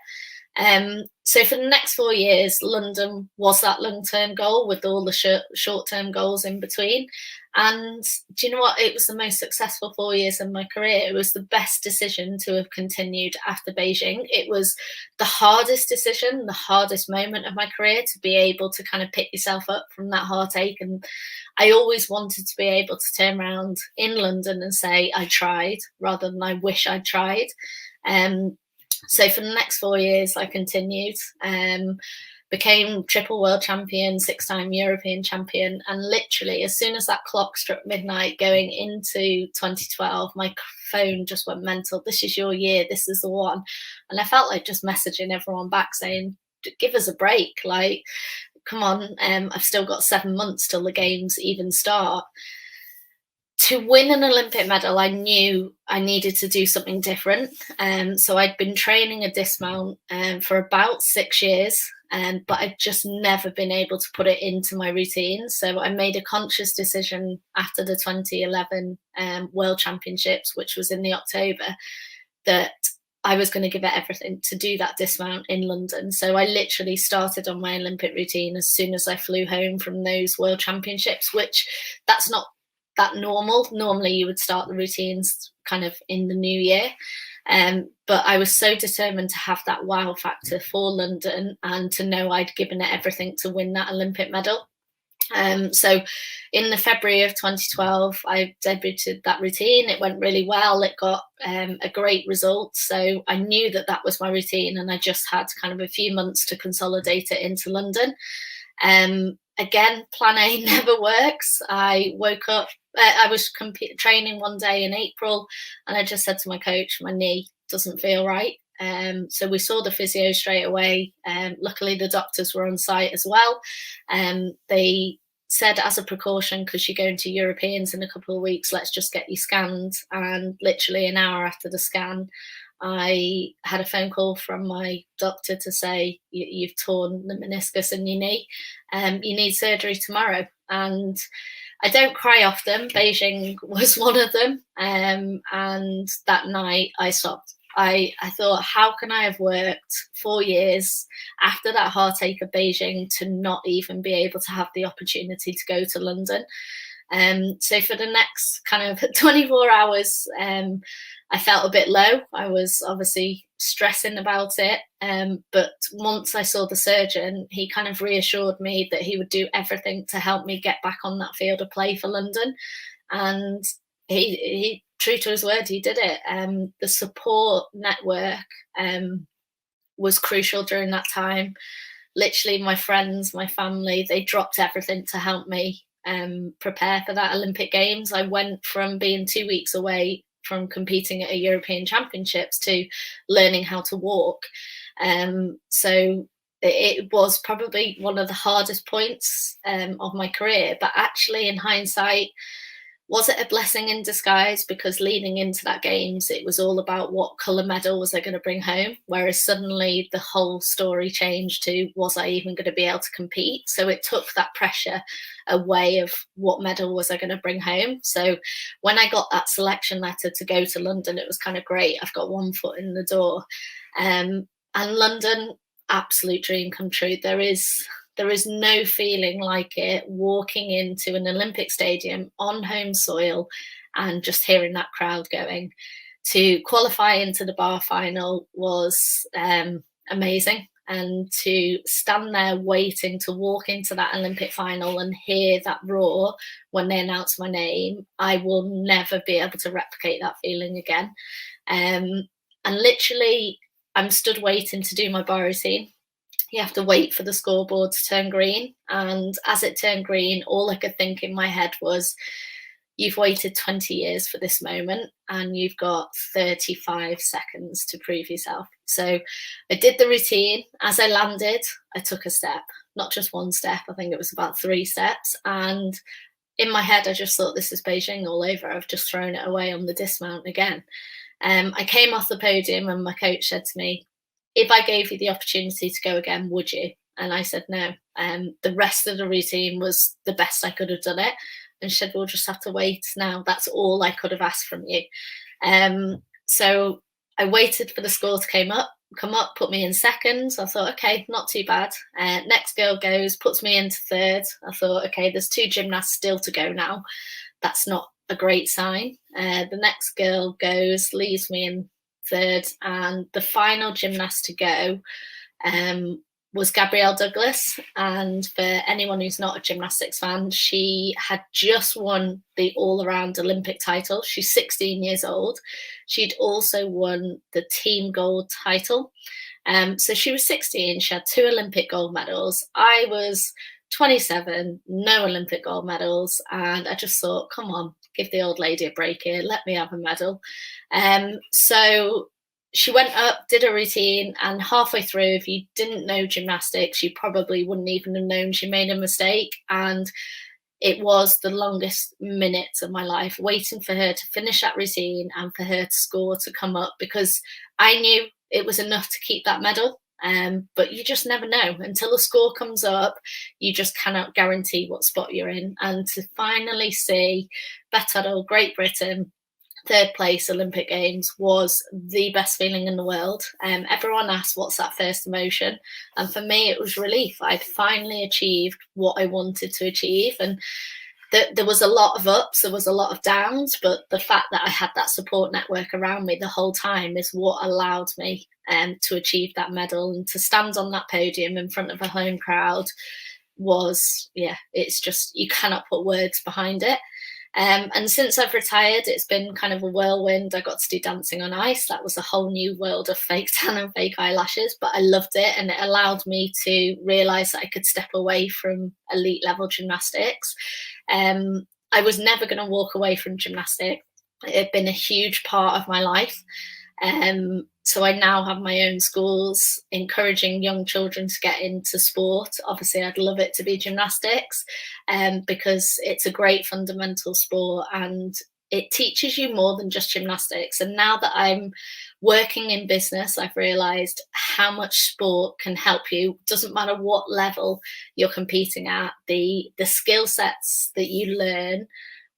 So for the next 4 years, London was that long-term goal with all the short-term goals in between. And do you know what? It was the most successful 4 years of my career. It was the best decision to have continued after Beijing. It was the hardest decision, the hardest moment of my career, to be able to kind of pick yourself up from that heartache. And I always wanted to be able to turn around in London and say, I tried, rather than I wish I'd tried. So for the next 4 years, I continued. became triple world champion, 6-time European champion. And literally, as soon as that clock struck midnight going into 2012, my phone just went mental. This is your year. This is the one. And I felt like just messaging everyone back saying, give us a break. Like, come on, I've still got 7 months till the games even start. To win an Olympic medal, I knew I needed to do something different. So I'd been training a dismount for about 6 years, but I'd just never been able to put it into my routine. So I made a conscious decision after the 2011 World Championships, which was in the October, that I was going to give it everything to do that dismount in London. So I literally started on my Olympic routine as soon as I flew home from those World Championships, which that's not that normal. Normally you would start the routines kind of in the new year. But I was so determined to have that wow factor for London and to know I'd given it everything to win that Olympic medal. So in the February of 2012, I debuted that routine. It went really well. It got a great result. So I knew that that was my routine, and I just had kind of a few months to consolidate it into London. Again, plan A never works. I woke up, I was training one day in April, and I just said to my coach, my knee doesn't feel right. So we saw the physio straight away. Luckily, the doctors were on site as well. They said, as a precaution, because you're going to Europeans in a couple of weeks, let's just get you scanned. And literally an hour after the scan, I had a phone call from my doctor to say, you've torn the meniscus in your knee. You need surgery tomorrow. And I don't cry often. Beijing was one of them. And that night I stopped. I thought, how can I have worked 4 years after that heartache of Beijing to not even be able to have the opportunity to go to London? So for the next kind of 24 hours, I felt a bit low. I was obviously stressing about it. But once I saw the surgeon, he kind of reassured me that he would do everything to help me get back on that field of play for London. And he true to his word, he did it. The support network was crucial during that time. Literally, my friends, my family, they dropped everything to help me prepare for that Olympic Games. I went from being 2 weeks away from competing at a European Championships to learning how to walk. So it was probably one of the hardest points of my career. But actually, in hindsight, was it a blessing in disguise? Because leading into that Games, it was all about what colour medal was I going to bring home, whereas suddenly the whole story changed to, was I even going to be able to compete? So it took that pressure away of what medal was I going to bring home. So when I got that selection letter to go to London, it was kind of great. I've got one foot in the door. And London, absolute dream come true. There is no feeling like it walking into an Olympic stadium on home soil and just hearing that crowd going. To qualify into the bar final was amazing. And to stand there waiting to walk into that Olympic final and hear that roar when they announce my name, I will never be able to replicate that feeling again. And literally, I'm stood waiting to do my bar routine. You have to wait for the scoreboard to turn green. And as it turned green, all I could think in my head was, you've waited 20 years for this moment and you've got 35 seconds to prove yourself. So I did the routine. As I landed, I took a step, not just one step. I think it was about 3 steps. And in my head, I just thought, this is Beijing all over. I've just thrown it away on the dismount again. I came off the podium and my coach said to me, if I gave you the opportunity to go again, would you? And I said no. The rest of the routine was the best I could have done it. And she said, we'll just have to wait now. That's all I could have asked from you. So I waited for the score to come up, put me in second. I thought, okay, not too bad. Next girl goes, puts me into third. I thought, okay, there's 2 gymnasts still to go now. That's not a great sign. The next girl goes, leaves me in third, and the final gymnast to go was Gabrielle Douglas. And for anyone who's not a gymnastics fan, she had just won the all-around Olympic title. She's 16 years old. She'd also won the team gold title. So she was 16, she had 2 Olympic gold medals. I was 27, no Olympic gold medals. And I just thought, come on, give the old lady a break here, let me have a medal. So she went up, did a routine, and halfway through, if you didn't know gymnastics, you probably wouldn't even have known she made a mistake. And it was the longest minutes of my life, waiting for her to finish that routine and for her to score, to come up, because I knew it was enough to keep that medal. But you just never know until the score comes up. You just cannot guarantee what spot you're in. And to finally see Beth Tweddle, Great Britain, 3rd place Olympic Games, was the best feeling in the world. Everyone asked, what's that first emotion? And for me, it was relief. I'd finally achieved what I wanted to achieve. And there was a lot of ups, there was a lot of downs, but the fact that I had that support network around me the whole time is what allowed me to achieve that medal. And to stand on that podium in front of a home crowd was, it's just, you cannot put words behind it. And since I've retired, it's been kind of a whirlwind. I got to do dancing on ice. That was a whole new world of fake tan and fake eyelashes, but I loved it. And it allowed me to realise that I could step away from elite level gymnastics. I was never going to walk away from gymnastics. It had been a huge part of my life. So I now have my own schools encouraging young children to get into sport. Obviously, I'd love it to be gymnastics, because it's a great fundamental sport and it teaches you more than just gymnastics. And now that I'm working in business, I've realised how much sport can help you. Doesn't matter what level you're competing at, the skill sets that you learn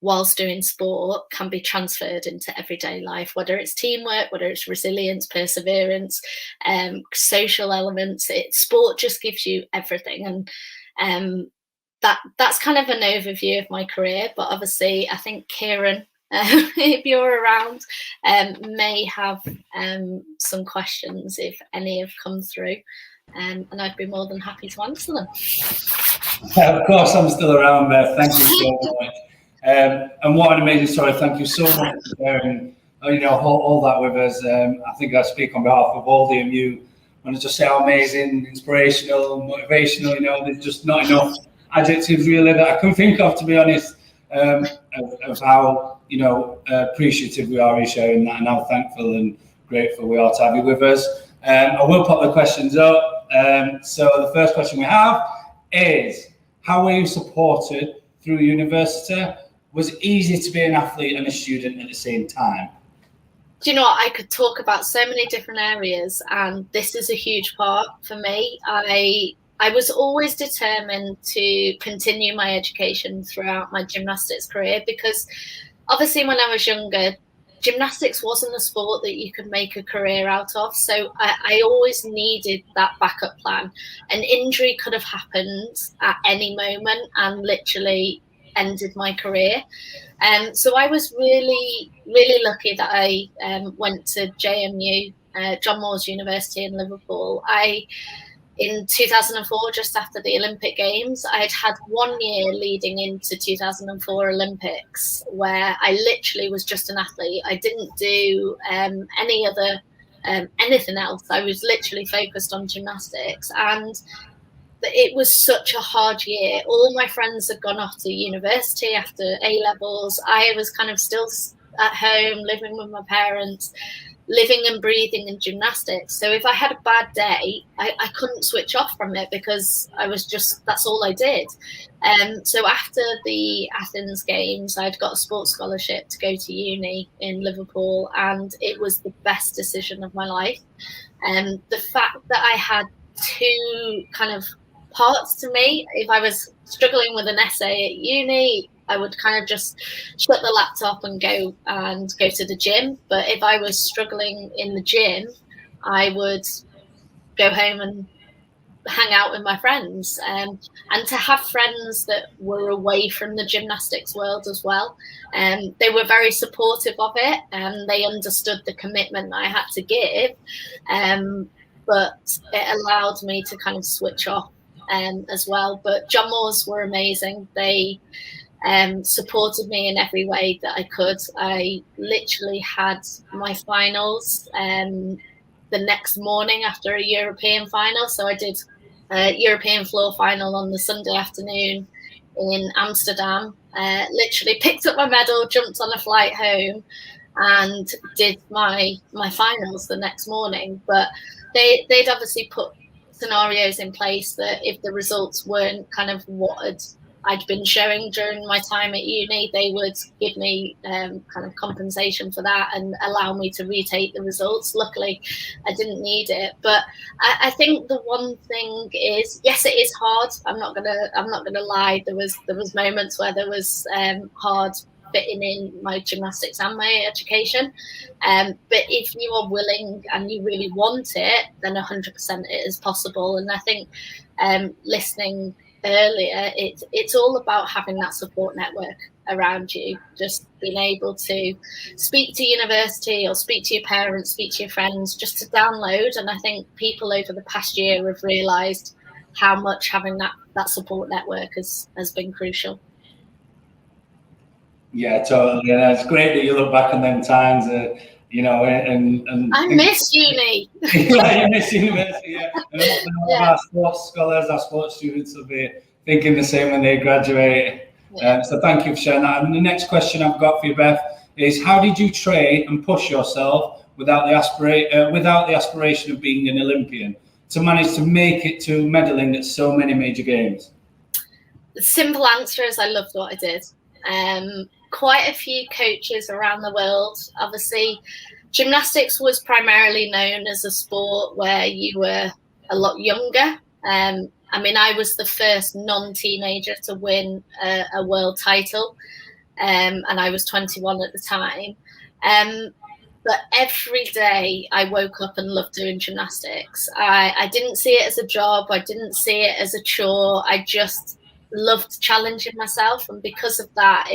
whilst doing sport can be transferred into everyday life, whether it's teamwork, whether it's resilience, perseverance, social elements. Sport just gives you everything. And that's kind of an overview of my career. But obviously, I think Kieran, if you're around, may have some questions, if any have come through. And I'd be more than happy to answer them. Of course, I'm still around, Beth. Thank you so much. And what an amazing story. Thank you so much for sharing all that with us. I think I speak on behalf of all DMU when I just say how amazing, inspirational, motivational, there's just not enough adjectives really that I can think of, to be honest, of how appreciative we are in sharing that, and how thankful and grateful we are to have you with us. I will pop the questions up. So the first question we have is, how were you supported through university? Was it easy to be an athlete and a student at the same time? Do you know what? I could talk about so many different areas, and this is a huge part for me. I was always determined to continue my education throughout my gymnastics career, because obviously when I was younger, gymnastics wasn't a sport that you could make a career out of. So I always needed that backup plan. An injury could have happened at any moment and literally ended my career. So I was really, really lucky that I went to JMU, John Moores University in Liverpool. In 2004, just after the Olympic Games, I had 1 year leading into 2004 Olympics where I literally was just an athlete. I didn't do anything else. I was literally focused on gymnastics, and it was such a hard year. All my friends had gone off to university after A-levels. I was kind of still at home, living with my parents, living and breathing in gymnastics. So if I had a bad day, I couldn't switch off from it, because I was just, that's all I did. So after the Athens Games, I'd got a sports scholarship to go to uni in Liverpool, and it was the best decision of my life. The fact that I had two kind of parts to me, if I was struggling with an essay at uni, I would kind of just shut the laptop and go to the gym. But if I was struggling in the gym, I would go home and hang out with my friends. And to have friends that were away from the gymnastics world as well. They were very supportive of it, and they understood the commitment that I had to give. But it allowed me to kind of switch off as well. But John Moores were amazing. They supported me in every way that I could. I literally had my finals the next morning after a European final. So I did a European floor final on the Sunday afternoon in Amsterdam. Literally picked up my medal, jumped on a flight home, and did my finals the next morning. But they'd obviously put scenarios in place that if the results weren't kind of what I'd been showing during my time at uni, they would give me kind of compensation for that and allow me to retake the results. Luckily, I didn't need it. But I think the one thing is, yes, it is hard. I'm not gonna lie. There was moments where there was hard fitting in my gymnastics and my education. But if you are willing and you really want it, then 100% it is possible. And I think listening earlier, it's all about having that support network around you, just being able to speak to university or speak to your parents, speak to your friends, just to download. And I think people over the past year have realised how much having that support network has been crucial. Yeah, totally. And it's great that you look back on them times, you know, and I miss uni. Yeah, you miss university, yeah. And all of our sports scholars, our sports students will be thinking the same when they graduate. Yeah. So thank you for sharing that. And the next question I've got for you, Beth, is how did you train and push yourself without the aspiration of being an Olympian to manage to make it to medaling at so many major games? The simple answer is I loved what I did. Quite a few coaches around the world. Obviously, gymnastics was primarily known as a sport where you were a lot younger. I mean, I was the first non-teenager to win a world title, and I was 21 at the time. But every day I woke up and loved doing gymnastics. I didn't see it as a job. I didn't see it as a chore. I just loved challenging myself, and because of that,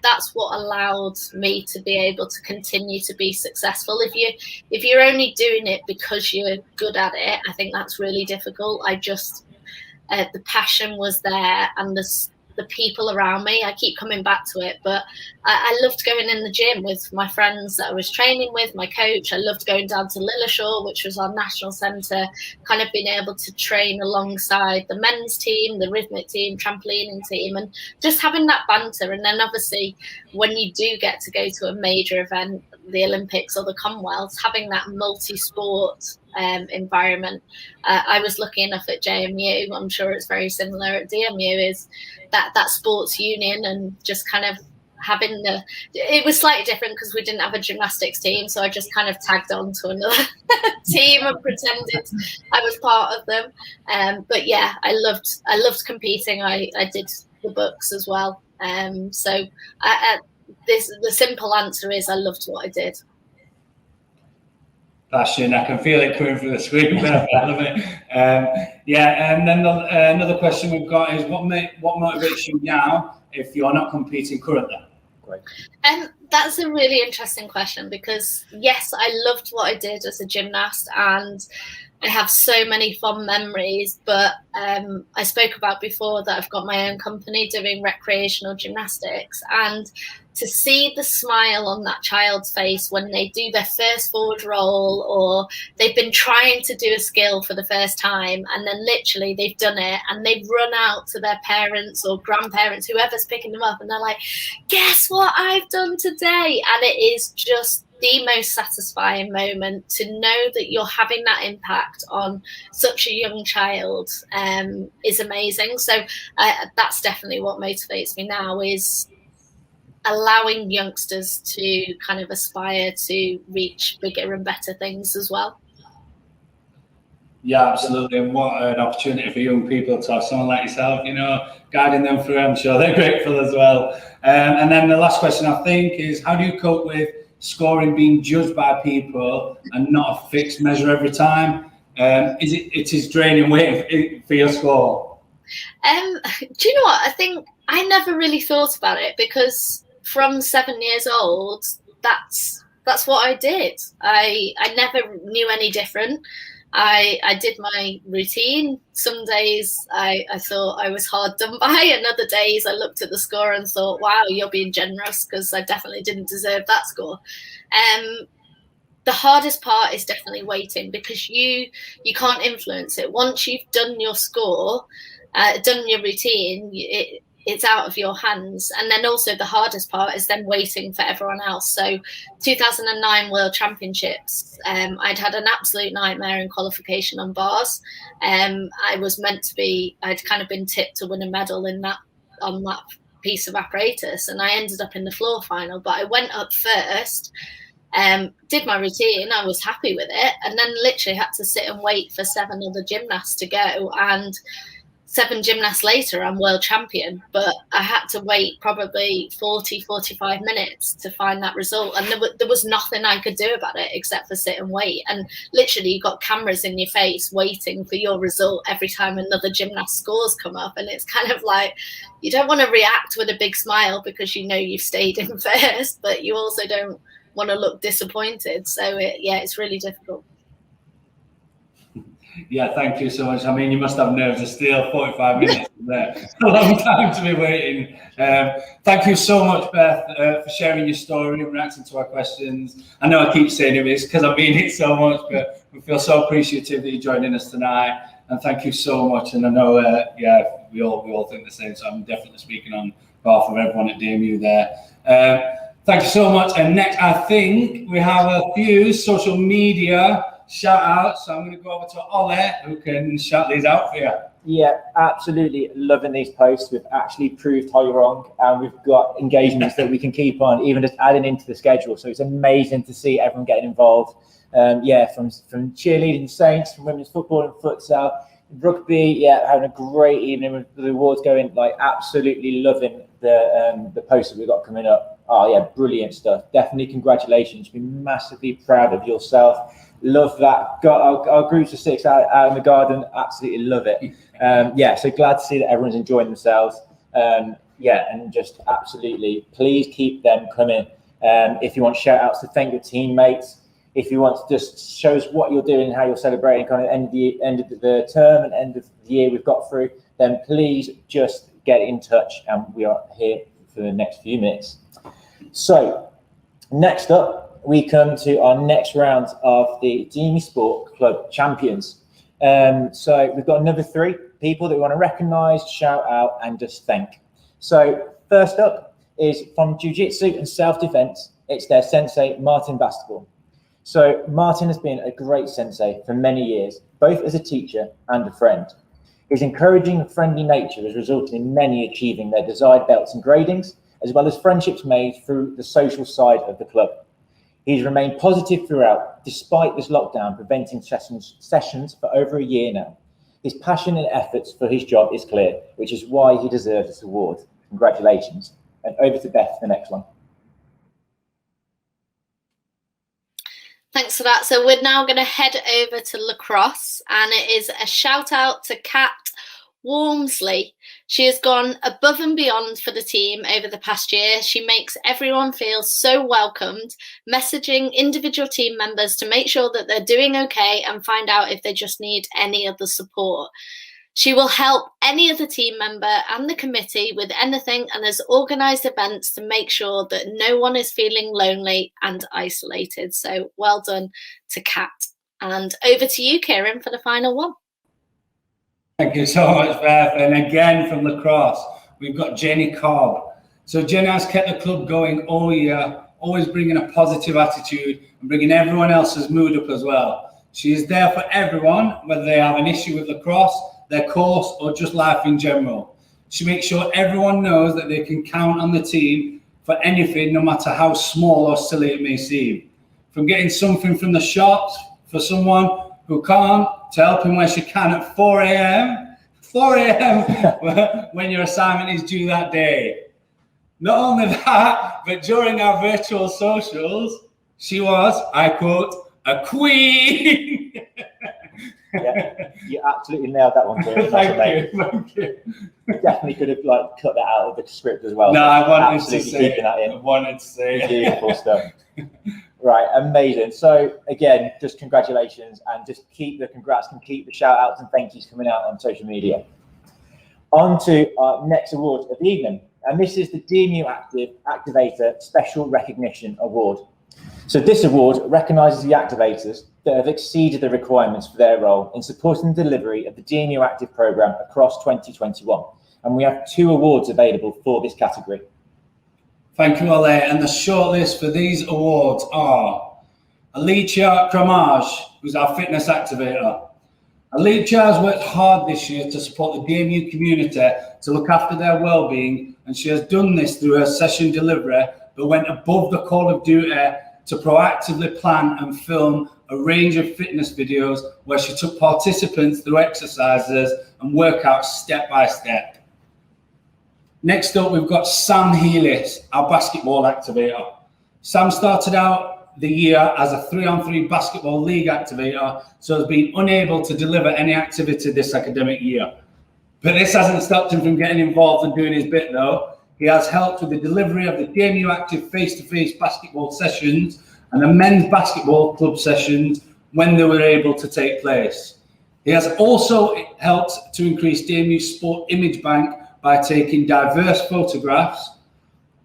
that's what allowed me to be able to continue to be successful. If you're only doing it because you're good at it, I think that's really difficult. I just the passion was there, and the people around me. I keep coming back to it, but I loved going in the gym with my friends that I was training with, my coach. I loved going down to Leicestershire, which was our national centre, kind of being able to train alongside the men's team, the rhythmic team, trampolining team, and just having that banter. And then obviously when you do get to go to a major event, the Olympics or the Commonwealth, having that multi-sport environment. I was lucky enough at JMU, I'm sure it's very similar at DMU, is that sports union, and just kind of having it was slightly different because we didn't have a gymnastics team, so I just kind of tagged on to another team and pretended I was part of them. But yeah, I loved competing. I did the books as well. So the simple answer is I loved what I did. Passion, I can feel it coming through the screen. I love it. And then another question we've got is what motivates you now if you're not competing currently? Great. That's a really interesting question, because yes, I loved what I did as a gymnast and I have so many fond memories, but I spoke about before that I've got my own company doing recreational gymnastics, and to see the smile on that child's face when they do their first forward roll, or they've been trying to do a skill for the first time and then literally they've done it and they've run out to their parents or grandparents, whoever's picking them up, and they're like, guess what I've done today? And it is just the most satisfying moment to know that you're having that impact on such a young child is amazing. So that's definitely what motivates me now, is allowing youngsters to kind of aspire to reach bigger and better things as well. Yeah, absolutely. And what an opportunity for young people to have someone like yourself, guiding them through. I'm sure they're grateful as well. And then the last question, I think, is how do you cope with scoring being judged by people and not a fixed measure every time? It is draining waiting for your score? Do you know what? I think I never really thought about it, because from 7 years old, that's what I did. I never knew any different. I did my routine. Some days I thought I was hard done by, and other days I looked at the score and thought, wow, you're being generous, because I definitely didn't deserve that score. the hardest part is definitely waiting, because you can't influence it. Once you've done your score, done your routine, it's out of your hands. And then also the hardest part is then waiting for everyone else. So 2009 World Championships, I'd had an absolute nightmare in qualification on bars. I'd kind of been tipped to win a medal on that piece of apparatus, and I ended up in the floor final. But I went up first, did my routine, I was happy with it, and then literally had to sit and wait for 7 other gymnasts to go, and 7 gymnasts later I'm world champion. But I had to wait probably 45 minutes to find that result, and there was nothing I could do about it except for sit and wait. And literally you've got cameras in your face waiting for your result every time another gymnast scores come up, and it's kind of like, you don't want to react with a big smile because you know you've stayed in first, but you also don't want to look disappointed. So it's really difficult. Yeah, thank you so much. I mean, you must have nerves of steel. 45 minutes there, a long time to be waiting. Thank you so much, Beth, for sharing your story and reacting to our questions. I know I keep saying this because I mean it so much, but we feel so appreciative that you're joining us tonight. And thank you so much. And I know, we all think the same. So I'm definitely speaking on behalf of everyone at DMU there. Thank you so much. And next, I think we have a few social media shout out. So I'm going to go over to Ollie, who can shout these out for you. Yeah, absolutely loving these posts. We've actually proved how you're wrong, and we've got engagements that we can keep on, even just adding into the schedule. So it's amazing to see everyone getting involved. From cheerleading Saints, from women's football and futsal, rugby. Yeah, having a great evening with the awards going. Like, absolutely loving the posts that we've got coming up. Oh yeah, brilliant stuff. Definitely congratulations. Be massively proud of yourself. Love that. Got our groups of 6 out in the garden. Absolutely love it. So glad to see that everyone's enjoying themselves. And just absolutely, please keep them coming. If you want shout outs to thank your teammates, if you want to just show us what you're doing, how you're celebrating kind of end of the term and end of the year we've got through, then please just get in touch, and we are here for the next few minutes. So next up, we come to our next round of the DMUsport Club Champions. So we've got another 3 people that we want to recognise, shout out, and just thank. So first up is from Jiu-Jitsu and Self-Defense. It's their sensei, Martin Bastable. So Martin has been a great sensei for many years, both as a teacher and a friend. His encouraging and friendly nature has resulted in many achieving their desired belts and gradings, as well as friendships made through the social side of the club. He's remained positive throughout, despite this lockdown preventing sessions for over a year now. His passion and efforts for his job is clear, which is why he deserves this award. Congratulations. And over to Beth for the next one. Thanks for that. So we're now going to head over to lacrosse, and it is a shout out to Kat Walmsley. She has gone above and beyond for the team over the past year. She makes everyone feel so welcomed, messaging individual team members to make sure that they're doing okay and find out if they just need any other support. She will help any other team member and the committee with anything, and has organised events to make sure that no one is feeling lonely and isolated. So well done to Kat. And over to you, Kieran, for the final one. Thank you so much, Beth. And again from lacrosse, we've got Jenny Cobb. So Jenny has kept the club going all year, always bringing a positive attitude and bringing everyone else's mood up as well. She is there for everyone, whether they have an issue with lacrosse, their course, or just life in general. She makes sure everyone knows that they can count on the team for anything, no matter how small or silly it may seem. From getting something from the shops for someone who can't, to helping where she can at 4 a.m. when your assignment is due that day. Not only that, but during our virtual socials, she was, I quote, a queen. Yeah, you absolutely nailed that one, Kieran. Thank you. You definitely could have cut that out of the script as well. No, I wanted to say. Beautiful stuff. Right, amazing. So again, just congratulations, and just keep the congrats and keep the shout outs and thank yous coming out on social media. On to our next award of the evening, and this is the DMU Activator Special Recognition Award. So this award recognises the activators that have exceeded the requirements for their role in supporting the delivery of the DMU Active programme across 2021. And we have 2 awards available for this category. Thank you, Ole. And the shortlist for these awards are Alicia Kramaj, who's our fitness activator. Alicia has worked hard this year to support the DMU community to look after their well-being, and she has done this through her session delivery, but went above the call of duty to proactively plan and film a range of fitness videos where she took participants through exercises and workouts step by step. Next up, we've got Sam Healis, our basketball activator. Sam started out the year as a 3-on-3 basketball league activator, so has been unable to deliver any activity this academic year. But this hasn't stopped him from getting involved and doing his bit though. He has helped with the delivery of the DMU Active face-to-face basketball sessions and the men's basketball club sessions when they were able to take place. He has also helped to increase DMU Sport image bank by taking diverse photographs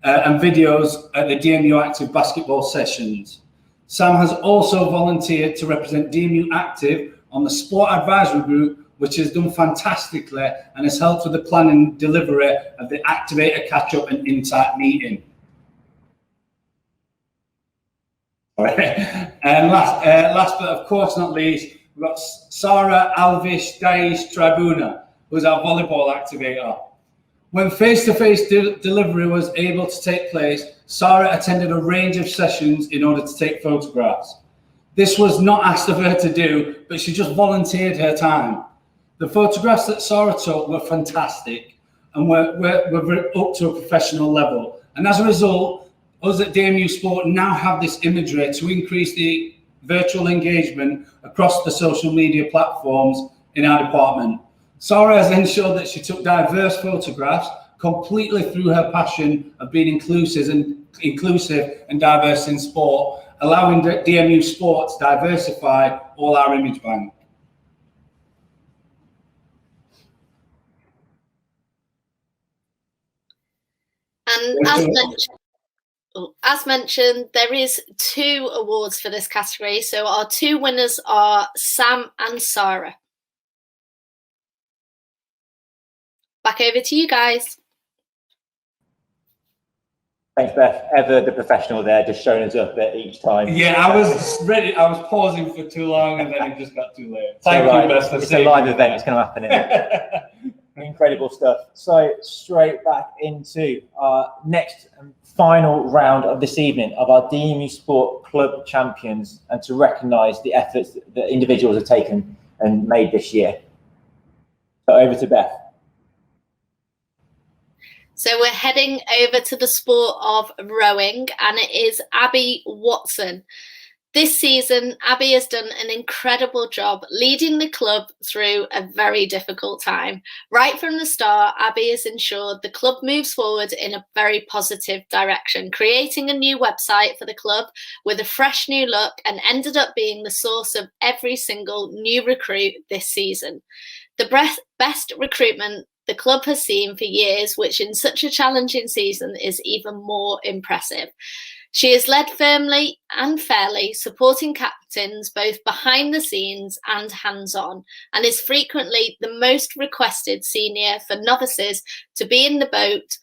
and videos at the DMU Active basketball sessions. Sam has also volunteered to represent DMU Active on the Sport Advisory Group, which has done fantastically and has helped with the planning and delivery of the Activator Catch-Up and Insight meeting. All right. And last but of course not least, we've got Sarah Alvish Daish Tribuna, who's our volleyball activator. When face-to-face delivery was able to take place, Sarah attended a range of sessions in order to take photographs. This was not asked of her to do, but she just volunteered her time. The photographs that Sarah took were fantastic and were up to a professional level. And as a result, us at DMU Sport now have this imagery to increase the virtual engagement across the social media platforms in our department. Sarah has ensured that she took diverse photographs completely through her passion of being inclusive and diverse in sport, allowing DMU Sport to diversify all our image bank. And as mentioned, there is 2 awards for this category. So our 2 winners are Sam and Sarah. Back over to you guys. Thanks, Beth. Ever the professional there, just showing us up at each time. Yeah, I was ready. I was pausing for too long, and then it just got too late. Thank you, Beth. It's a live event. It's going to happen. Isn't it? Incredible stuff. So straight back into our next and final round of this evening of our DMU Sport Club Champions, and to recognise the efforts that individuals have taken and made this year. So over to Beth. So we're heading over to the sport of rowing, and it is Abby Watson. This season, Abby has done an incredible job leading the club through a very difficult time. Right from the start, Abby has ensured the club moves forward in a very positive direction, creating a new website for the club with a fresh new look, and ended up being the source of every single new recruit this season. The best recruitment the club has seen for years, which in such a challenging season is even more impressive. She has led firmly and fairly, supporting captains both behind the scenes and hands-on, and is frequently the most requested senior for novices to be in the boat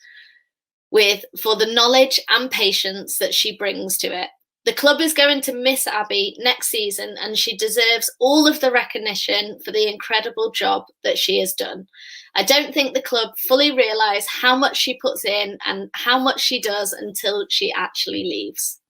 with for the knowledge and patience that she brings to it. The club is going to miss Abby next season, and she deserves all of the recognition for the incredible job that she has done. I don't think the club fully realise how much she puts in and how much she does until she actually leaves.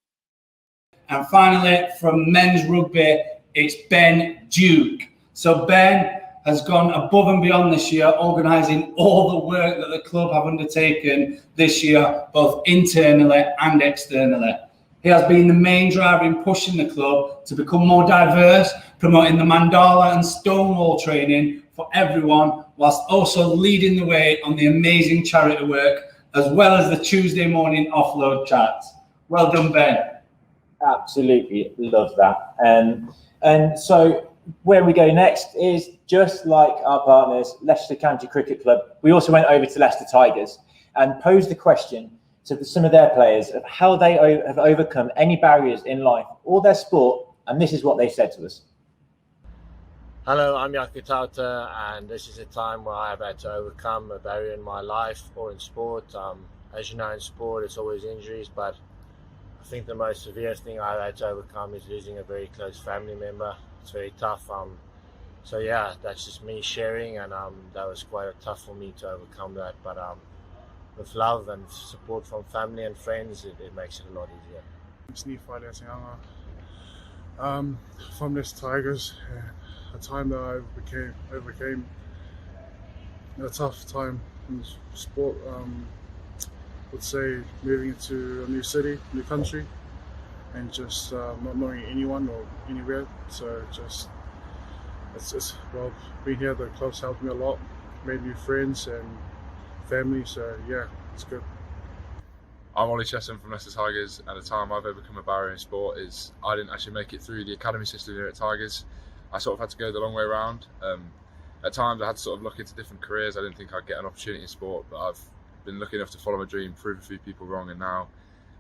And finally, from men's rugby, it's Ben Duke. So Ben has gone above and beyond this year, organising all the work that the club have undertaken this year, both internally and externally. He has been the main driver in pushing the club to become more diverse, promoting the mandala and stonewall training for everyone, whilst also leading the way on the amazing charity work, as well as the Tuesday morning offload chats. Well done, Ben. Absolutely love that. And so where we go next is, just like our partners, Leicester County Cricket Club, we also went over to Leicester Tigers and posed the question, to some of their players of how they have overcome any barriers in life or their sport, and this is what they said to us. Hello, I'm Jaakko Tauta, and this is a time where I've had to overcome a barrier in my life or in sport. As you know, in sport it's always injuries, but I think the most severe thing I've had to overcome is losing a very close family member. It's very tough. So yeah, that's just me sharing, and that was quite tough for me to overcome that. But with love and support from family and friends, it makes it a lot easier. From Leicester Tigers, a time that I overcame a tough time in sport. Would say moving into a new city, new country, and just not knowing anyone or anywhere. So it's well, being here, the club's helped me a lot, made new friends and family. So yeah, it's good. I'm Ollie Chesham from Leicester Tigers, and the time I've overcome a barrier in sport is I didn't actually make it through the academy system here at Tigers. I sort of had to go the long way around. At times I had to sort of look into different careers. I didn't think I'd get an opportunity in sport, but I've been lucky enough to follow my dream, prove a few people wrong, and now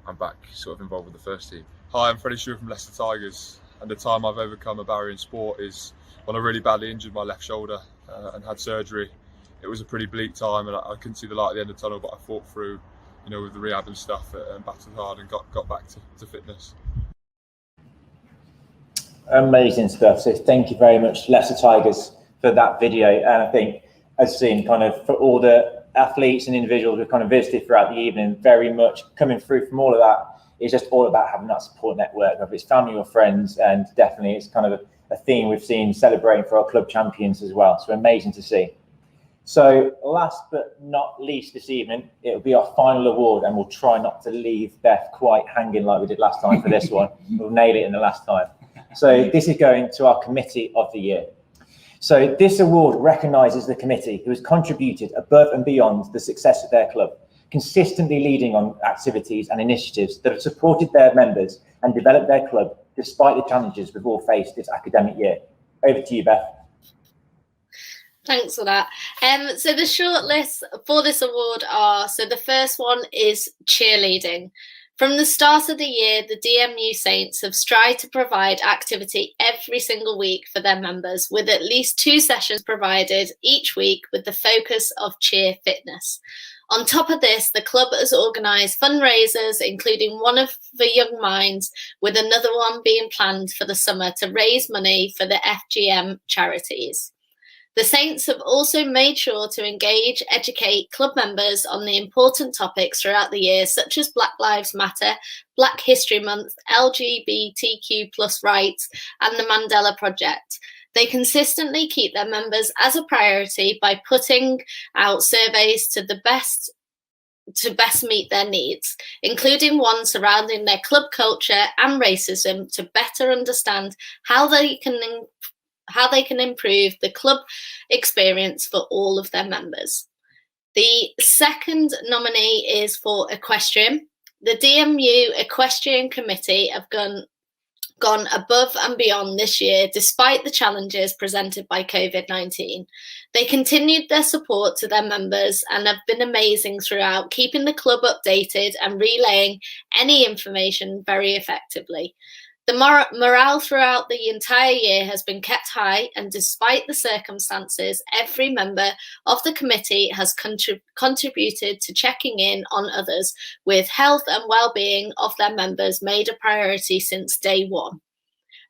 I'm back sort of involved with the first team. Hi, I'm Freddie Stewart from Leicester Tigers, and the time I've overcome a barrier in sport is when I really badly injured my left shoulder and had surgery. It was a pretty bleak time, and I couldn't see the light at the end of the tunnel, but I fought through, with the rehab and stuff, and battled hard and got back to fitness. Amazing stuff. So thank you very much, Leicester Tigers, for that video. And I think, as seen, kind of for all the athletes and individuals who've kind of visited throughout the evening, very much coming through from all of that is just all about having that support network, whether it's family or friends, and definitely it's kind of a theme we've seen celebrating for our club champions as well. So amazing to see. So last but not least this evening, it'll be our final award, and we'll try not to leave Beth quite hanging like we did last time for this one. We'll nail it in the last time. So this is going to our Committee of the Year. So this award recognises the committee who has contributed above and beyond the success of their club, consistently leading on activities and initiatives that have supported their members and developed their club despite the challenges we've all faced this academic year. Over to you, Beth. Thanks for that. So the shortlist for this award are, so the first one is cheerleading. From the start of the year, the DMU Saints have strived to provide activity every single week for their members, with at least 2 sessions provided each week with the focus of cheer fitness. On top of this, the club has organised fundraisers, including one of the Young Minds, with another one being planned for the summer to raise money for the FGM charities. The Saints have also made sure to engage, educate club members on the important topics throughout the year, such as Black Lives Matter, Black History Month, LGBTQ+ rights, and the Mandela Project. They consistently keep their members as a priority by putting out surveys to best meet their needs, including one surrounding their club culture and racism, to better understand how they can improve the club experience for all of their members. The second nominee is for equestrian. The DMU Equestrian Committee have gone above and beyond this year despite the challenges presented by COVID-19. They continued their support to their members and have been amazing throughout, keeping the club updated and relaying any information very effectively. The morale throughout the entire year has been kept high, and despite the circumstances, every member of the committee has contributed to checking in on others, with health and well-being of their members made a priority since day one.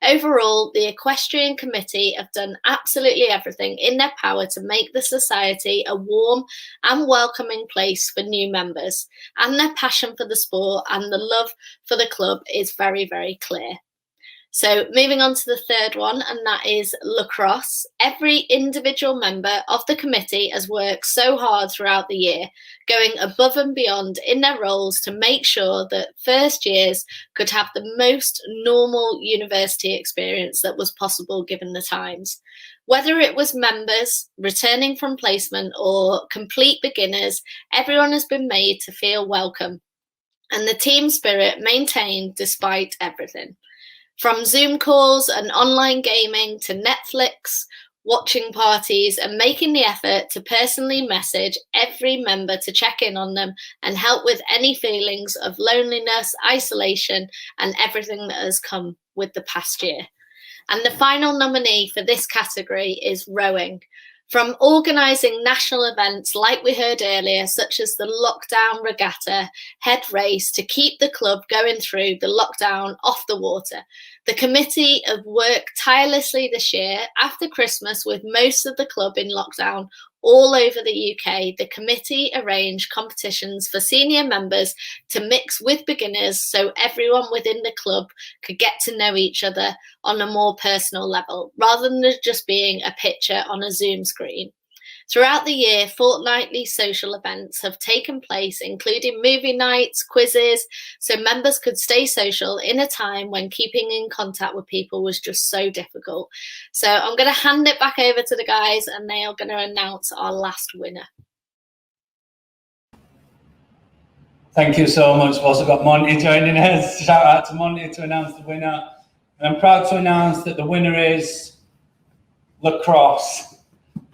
Overall, the Equestrian Committee have done absolutely everything in their power to make the society a warm and welcoming place for new members, and their passion for the sport and the love for the club is very, very clear. So moving on to the third one, and that is lacrosse. Every individual member of the committee has worked so hard throughout the year, going above and beyond in their roles to make sure that first years could have the most normal university experience that was possible given the times. Whether it was members returning from placement or complete beginners, everyone has been made to feel welcome, and the team spirit maintained despite everything. From Zoom calls and online gaming to Netflix, watching parties, and making the effort to personally message every member to check in on them and help with any feelings of loneliness, isolation, and everything that has come with the past year. And the final nominee for this category is rowing. From organising national events like we heard earlier, such as the lockdown regatta head race, to keep the club going through the lockdown off the water, the committee have worked tirelessly this year. After Christmas, with most of the club in lockdown all over the UK, the committee arranged competitions for senior members to mix with beginners so everyone within the club could get to know each other on a more personal level, rather than just being a picture on a Zoom screen. Throughout the year, fortnightly social events have taken place, including movie nights, quizzes, so members could stay social in a time when keeping in contact with people was just so difficult. So I'm going to hand it back over to the guys, and they are going to announce our last winner. Thank you so much. We've also got Monty joining us. Shout out to Monty to announce the winner. And I'm proud to announce that the winner is lacrosse.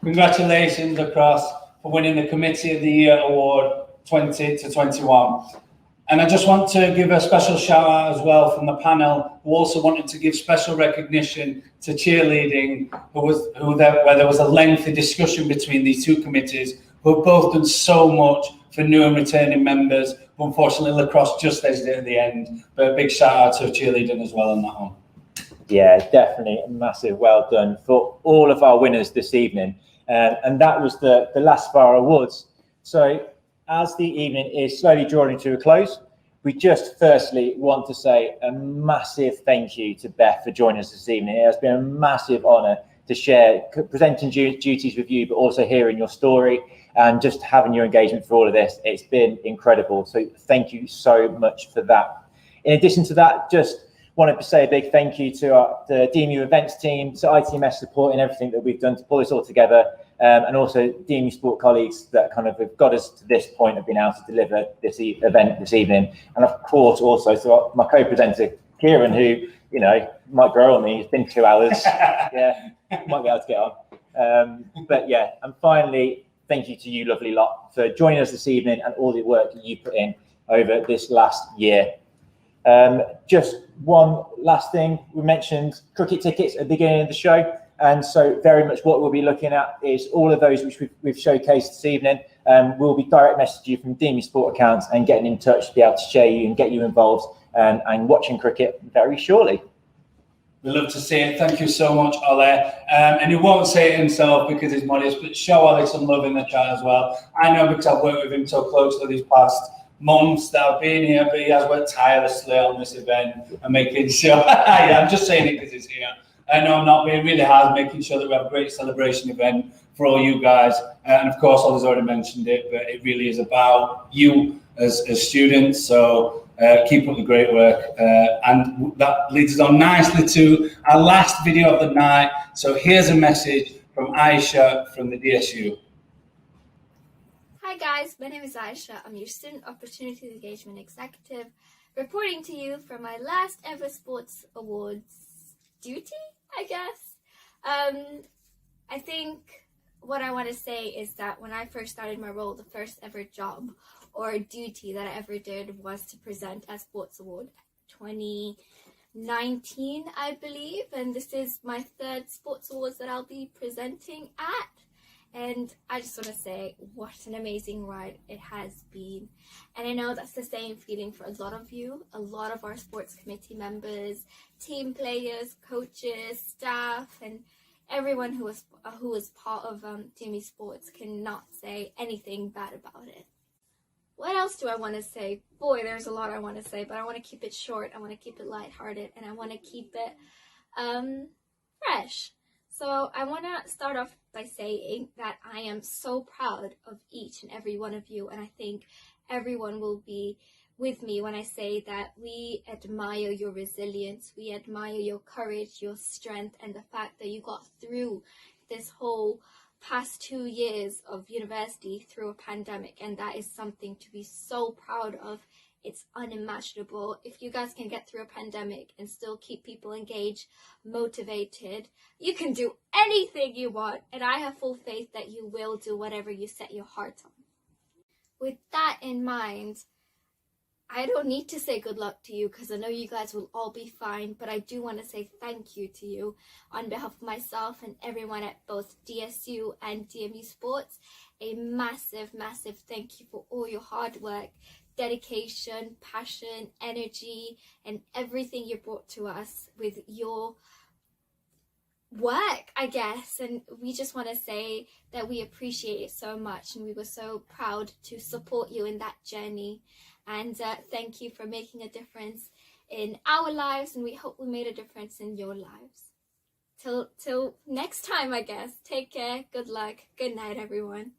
Congratulations, lacrosse, for winning the Committee of the Year Award 20 to 21. And I just want to give a special shout out as well from the panel, who also wanted to give special recognition to cheerleading, where there was a lengthy discussion between these two committees, who have both done so much for new and returning members. But unfortunately, lacrosse just edged it at the end. But a big shout out to cheerleading as well on that one. Yeah, definitely a massive well done for all of our winners this evening. And that was the last of our awards. So as the evening is slowly drawing to a close, we just firstly want to say a massive thank you to Beth for joining us this evening. It has been a massive honour to share presenting duties with you, but also hearing your story and just having your engagement for all of this. It's been incredible. So thank you so much for that. In addition to that, just wanted to say a big thank you to the DMU events team, to ITMS support and everything that we've done to pull this all together, and also DMU Sport colleagues that kind of have got us to this point of being able to deliver this event this evening. And of course, also to my co-presenter, Kieran, who, you know, might grow on me. It's been 2 hours. Yeah, might be able to get on. But yeah, and finally, thank you to you lovely lot for joining us this evening and all the work that you put in over this last year. Just one last thing, we mentioned cricket tickets at the beginning of the show, and so very much what we'll be looking at is all of those which we've showcased this evening. We'll be direct messaging you from DMU Sport accounts and getting in touch to be able to share you and get you involved and watching cricket very shortly. We love to see it. Thank you so much, Ole. And he won't say it himself because he's modest, but show Ole some love in the chat as well. I know because I've worked with him so closely these past months that I've been here, but he has worked tirelessly on this event and making sure, yeah, I'm just saying it because he's here. I know I'm not being really hard, making sure that we have a great celebration event for all you guys. And of course, Ole's already mentioned it, but it really is about you as students. So keep up the great work. And that leads us on nicely to our last video of the night. So here's a message from Aisha from the DSU. Hi guys, my name is Aisha. I'm your Student Opportunity Engagement Executive, reporting to you from my last ever Sports Awards duty, I guess. I think what I want to say is that when I first started my role, the first ever job or duty that I ever did was to present at Sports Award 2019, I believe, and this is my third Sports Awards that I'll be presenting at. And I just want to say what an amazing ride it has been. And I know that's the same feeling for a lot of you, a lot of our sports committee members, team players, coaches, staff, and everyone who was part of DMU Sports cannot say anything bad about it. What else do I want to say? Boy, there's a lot I want to say, but I want to keep it short. I want to keep it lighthearted, and I want to keep it fresh. So I want to start off by saying that I am so proud of each and every one of you, and I think everyone will be with me when I say that we admire your resilience, we admire your courage, your strength, and the fact that you got through this whole past 2 years of university through a pandemic, and that is something to be so proud of It's unimaginable. If you guys can get through a pandemic and still keep people engaged, motivated, you can do anything you want. And I have full faith that you will do whatever you set your heart on. With that in mind, I don't need to say good luck to you because I know you guys will all be fine, but I do want to say thank you to you on behalf of myself and everyone at both DSU and DMU Sports. A massive, massive thank you for all your hard work, dedication, passion, energy, and everything you brought to us with your work, I guess. And we just want to say that we appreciate it so much, and we were so proud to support you in that journey. And thank you for making a difference in our lives, and we hope we made a difference in your lives. Till next time, I guess. Take care, good luck, good night, everyone.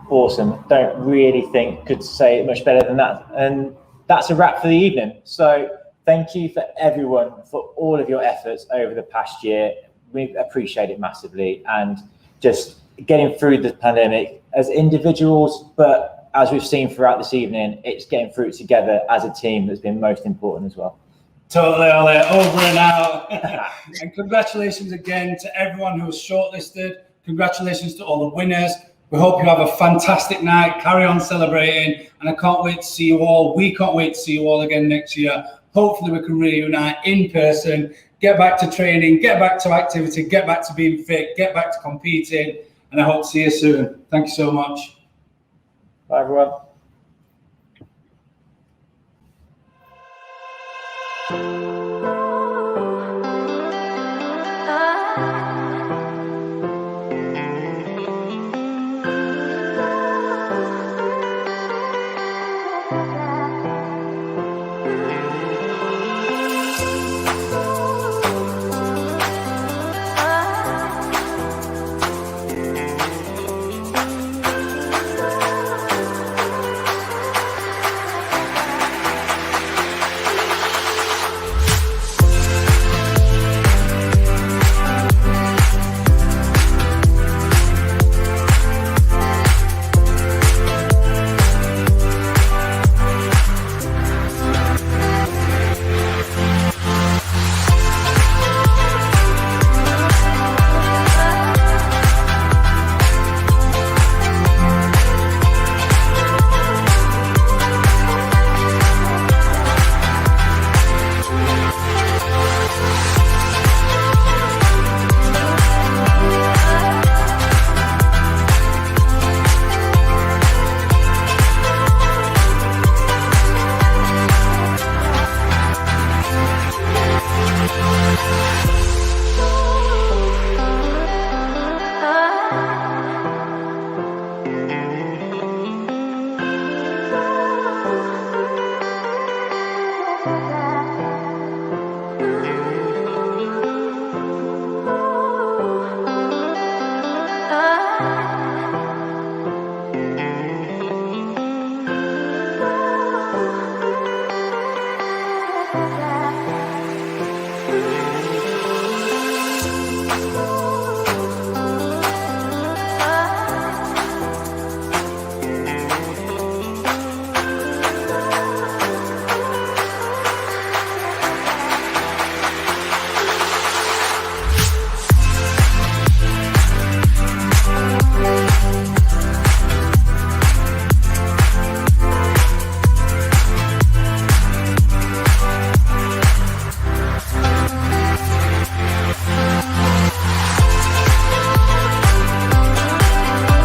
Awesome. Don't really think could say it much better than that. And that's a wrap for the evening. So thank you for everyone for all of your efforts over the past year. We appreciate it massively, and just getting through the pandemic as individuals, but as we've seen throughout this evening, it's getting through it together as a team that's been most important as well. Totally, Ollie. Over and out. And congratulations again to everyone who was shortlisted. Congratulations to all the winners. We hope you have a fantastic night. Carry on celebrating. And I can't wait to see you all. We can't wait to see you all again next year. Hopefully we can reunite in person, get back to training, get back to activity, get back to being fit, get back to competing. And I hope to see you soon. Thank you so much. Bye, everyone.